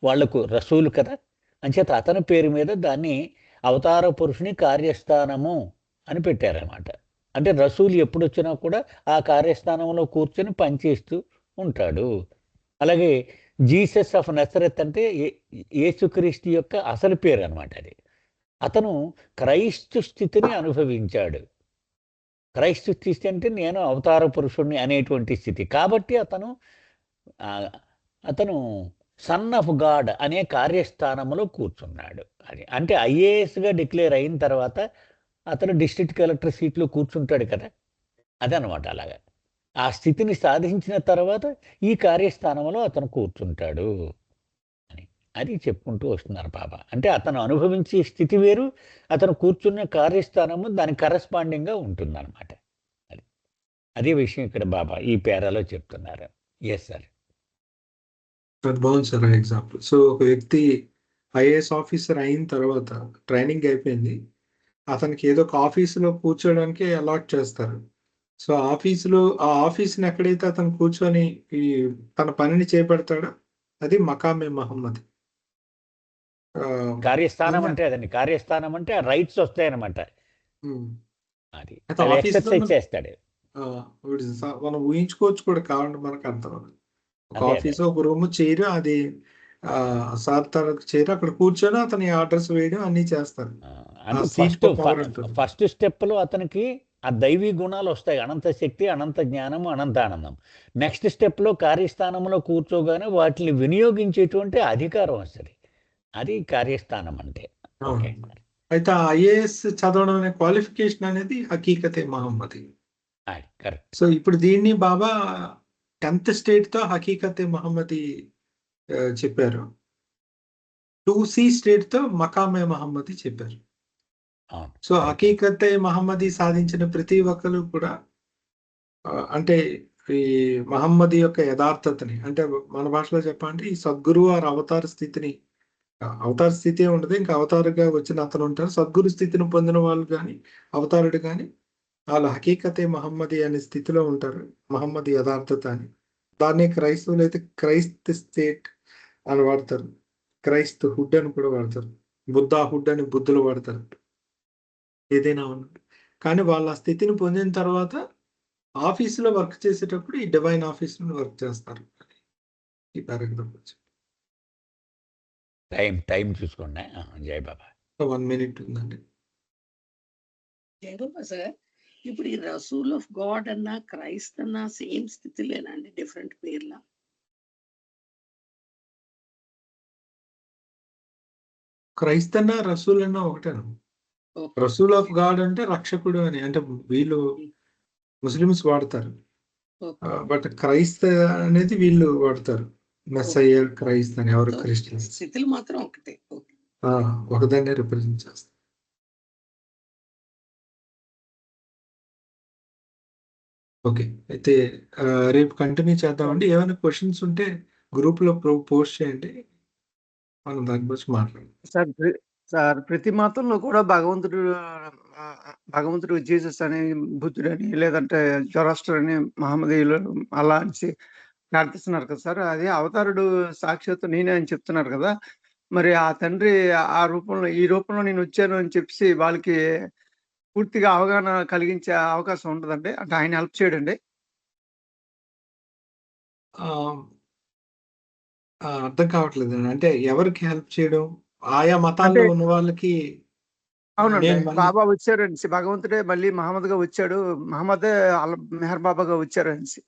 [SPEAKER 2] వాళ్లకు రసూలు కదా, అంచేత అతని పేరు మీద దాన్ని అవతార పురుషుని కార్యస్థానము అని పెట్టారనమాట. అంటే రసూలు ఎప్పుడు వచ్చినా కూడా ఆ కార్యస్థానంలో కూర్చొని పనిచేస్తూ ఉంటాడు. అలాగే జీసస్ ఆఫ్ నజరేత్ అంటే యేసుక్రీస్తు యొక్క అసలు పేరు అనమాట. అది అతను క్రైస్తు స్థితిని అనుభవించాడు. క్రైస్తు స్థితి అంటే నేను అవతార పురుషుణ్ణి అనేటువంటి స్థితి. కాబట్టి అతను సన్ ఆఫ్ గాడ్ అనే కార్యస్థానంలో కూర్చున్నాడు. అది అంటే ఐఏఎస్గా డిక్లేర్ అయిన తర్వాత అతను డిస్ట్రిక్ట్ కలెక్టర్ సీట్లో కూర్చుంటాడు కదా, అదనమాట. అలాగా ఆ స్థితిని సాధించిన తర్వాత ఈ కార్యస్థానంలో అతను కూర్చుంటాడు అని అది చెప్పుకుంటూ వస్తున్నారు బాబా. అంటే అతను అనుభవించే స్థితి వేరు, అతను కూర్చున్న కార్యస్థానము దానికి కరస్పాండింగ్గా ఉంటుందన్నమాట. అది అదే విషయం ఇక్కడ బాబా ఈ పేరాలో చెప్తున్నారు. Yes sir.
[SPEAKER 1] అది బాగుంది సార్ ఎగ్జాంపుల్. సో ఒక వ్యక్తి ఐఏఎస్ ఆఫీసర్ అయిన తర్వాత ట్రైనింగ్ అయిపోయింది, అతనికి ఏదో ఒక ఆఫీసులో కూర్చోడానికి అలాట్ చేస్తారు. సో ఆ ఆఫీస్ని ఎక్కడైతే అతను కూర్చొని ఈ తన పనిని చేపడతాడో అది మకామే మహమ్మద్.
[SPEAKER 2] కార్యస్థానం అంటే అదండి. కార్యస్థానం అంటే రైట్స్ వస్తాయన్నమాట. అది ఎక్సర్సైజ్ చేస్తాడు.
[SPEAKER 1] మనం ఊహించుకోవచ్చు కూడా కావాలంటే మనకు అర్థం. ఒక ఆఫీస్, ఒక రూమ్, చైర్, అది సార్ తనకు చైర్, అక్కడ కూర్చొని అతని ఆర్డర్స్ వేయడం అన్ని చేస్తారు.
[SPEAKER 2] ఫస్ట్ స్టెప్ లో అతనికి ఆ దైవీ గుణాలు వస్తాయి, అనంత శక్తి, అనంత జ్ఞానము, అనంత ఆనందం. నెక్స్ట్ స్టెప్ లో కార్యస్థానంలో కూర్చోగానే వాటిని వినియోగించేటువంటి అధికారం వస్తుంది. అది కార్యస్థానం అంటే.
[SPEAKER 1] అయితే ఐఏఎస్ చదవడం అనే క్వాలిఫికేషన్ అనేది హకీకతే మహమ్మది. సో ఇప్పుడు దీన్ని బాబా 10th స్టేట్ తో హకీకతే మహమ్మది చెప్పారు. 2C స్టేట్ తో మకామే మహమ్మది చెప్పారు. సో హకీకతే మహమ్మది సాధించిన ప్రతి ఒక్కరు కూడా అంటే ఈ మహమ్మది యొక్క యథార్థతని, అంటే మన భాషలో చెప్పాలంటే ఈ సద్గురు వారి అవతార స్థితిని, అవతార స్థితి ఉండదు, ఇంకా అవతారుగా వచ్చిన అతను ఉంటారు. సద్గురు స్థితిని పొందిన వాళ్ళు కానీ అవతారుడు కానీ వాళ్ళు హకీకతే మహమ్మది అనే స్థితిలో ఉంటారు. మహమ్మది యథార్థత అని. దాన్ని క్రైస్తవులు అయితే క్రైస్త్ స్టేట్ అని వాడతారు, క్రైస్త్ హుడ్ అని కూడా వాడతారు, బుద్ధా హుడ్ అని బుద్ధులు వాడతారు, ఏదైనా ఉన్నది. కానీ వాళ్ళ స్థితిని పొందిన తర్వాత ఆఫీసులో వర్క్ చేసేటప్పుడు ఈ డివైన్ ఆఫీసులో వర్క్ చేస్తారు. ఈ పారాగ్రాఫ్ వచ్చి
[SPEAKER 2] టైం చూసుకోండి. జై బాబా.
[SPEAKER 1] 1 minute ఉందండి.
[SPEAKER 6] జై బాబా సార్, ఇప్పుడు ఈ రసూల్ ఆఫ్ గాడ్ అన్నా క్రైస్ట్ అన్నా సేమ్ స్థితిలేనండి, డిఫరెంట్ పేర్ల?
[SPEAKER 1] క్రైస్త్ అన్నా రసూల్ అన్నా ఒకటేనా? రసూల్ ఆఫ్ గాడ్ అంటే రక్షకుడు అని, అంటే వీళ్ళు ముస్లిమ్స్ వాడతారు. బట్ క్రైస్త అనేది వీళ్ళు వాడతారు. మెస్సయ్య, క్రైస్త్ అని. ఎవరు క్రిస్టియన్స్
[SPEAKER 6] స్థితులు మాత్రం ఒకటే,
[SPEAKER 1] ఒకదాన్నే రిప్రజెంట్ చేస్తారు. ఓకే, అయితే రేపు కంటిన్యూ చేద్దామండి. ఏమైనా క్వశ్చన్స్ ఉంటే గ్రూప్ లో పోస్ట్ చేయండి, మనం దాని గురించి మాట్లాడదాం.
[SPEAKER 9] సార్ ప్రతి మతంలో కూడా భగవంతుడు జీసస్ అని, బుద్ధుడు అని, లేదంటే జొరాస్టర్ అని, మహమ్మదీయులు అలా అని ప్రార్థిస్తున్నారు కదా సార్. అది అవతారుడు సాక్షాత్తు నేనే అని చెప్తున్నారు కదా. మరి ఆ తండ్రి ఆ రూపంలో, ఈ రూపంలో నేను వచ్చాను అని చెప్పి వాళ్ళకి పూర్తిగా అవగాహన కలిగించే అవకాశం ఉంటుందండి? అంటే ఆయన హెల్ప్ చేయడండి.
[SPEAKER 1] అర్థం కావట్లేదు. అంటే ఎవరికి హెల్ప్ చేయడం? ఆయా మతాల్లో ఉన్న వాళ్ళకి.
[SPEAKER 9] అవునండి, బాబా వచ్చారు అనేసి, భగవంతుడే మళ్ళీ మహమ్మద్ గా వచ్చాడు, మహమ్మదే మెహర్ బాబాగా వచ్చారు అనేసి.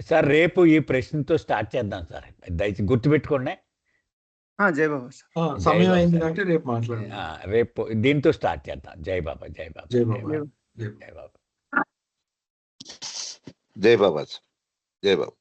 [SPEAKER 2] సార్ రేపు ఈ ప్రశ్నతో స్టార్ట్ చేద్దాం సార్, దయచేసి గుర్తుపెట్టుకోండి.
[SPEAKER 9] జై బాబా సార్.
[SPEAKER 1] సమయం అయింది అంటే రేపు మాట్లాడదాం.
[SPEAKER 2] రేపు దీంతో స్టార్ట్ చేద్దాం. జై బాబా, జై బాబా,
[SPEAKER 1] జై బాబా,
[SPEAKER 2] జై బాబా,
[SPEAKER 5] జై బాబా, జై బాబా.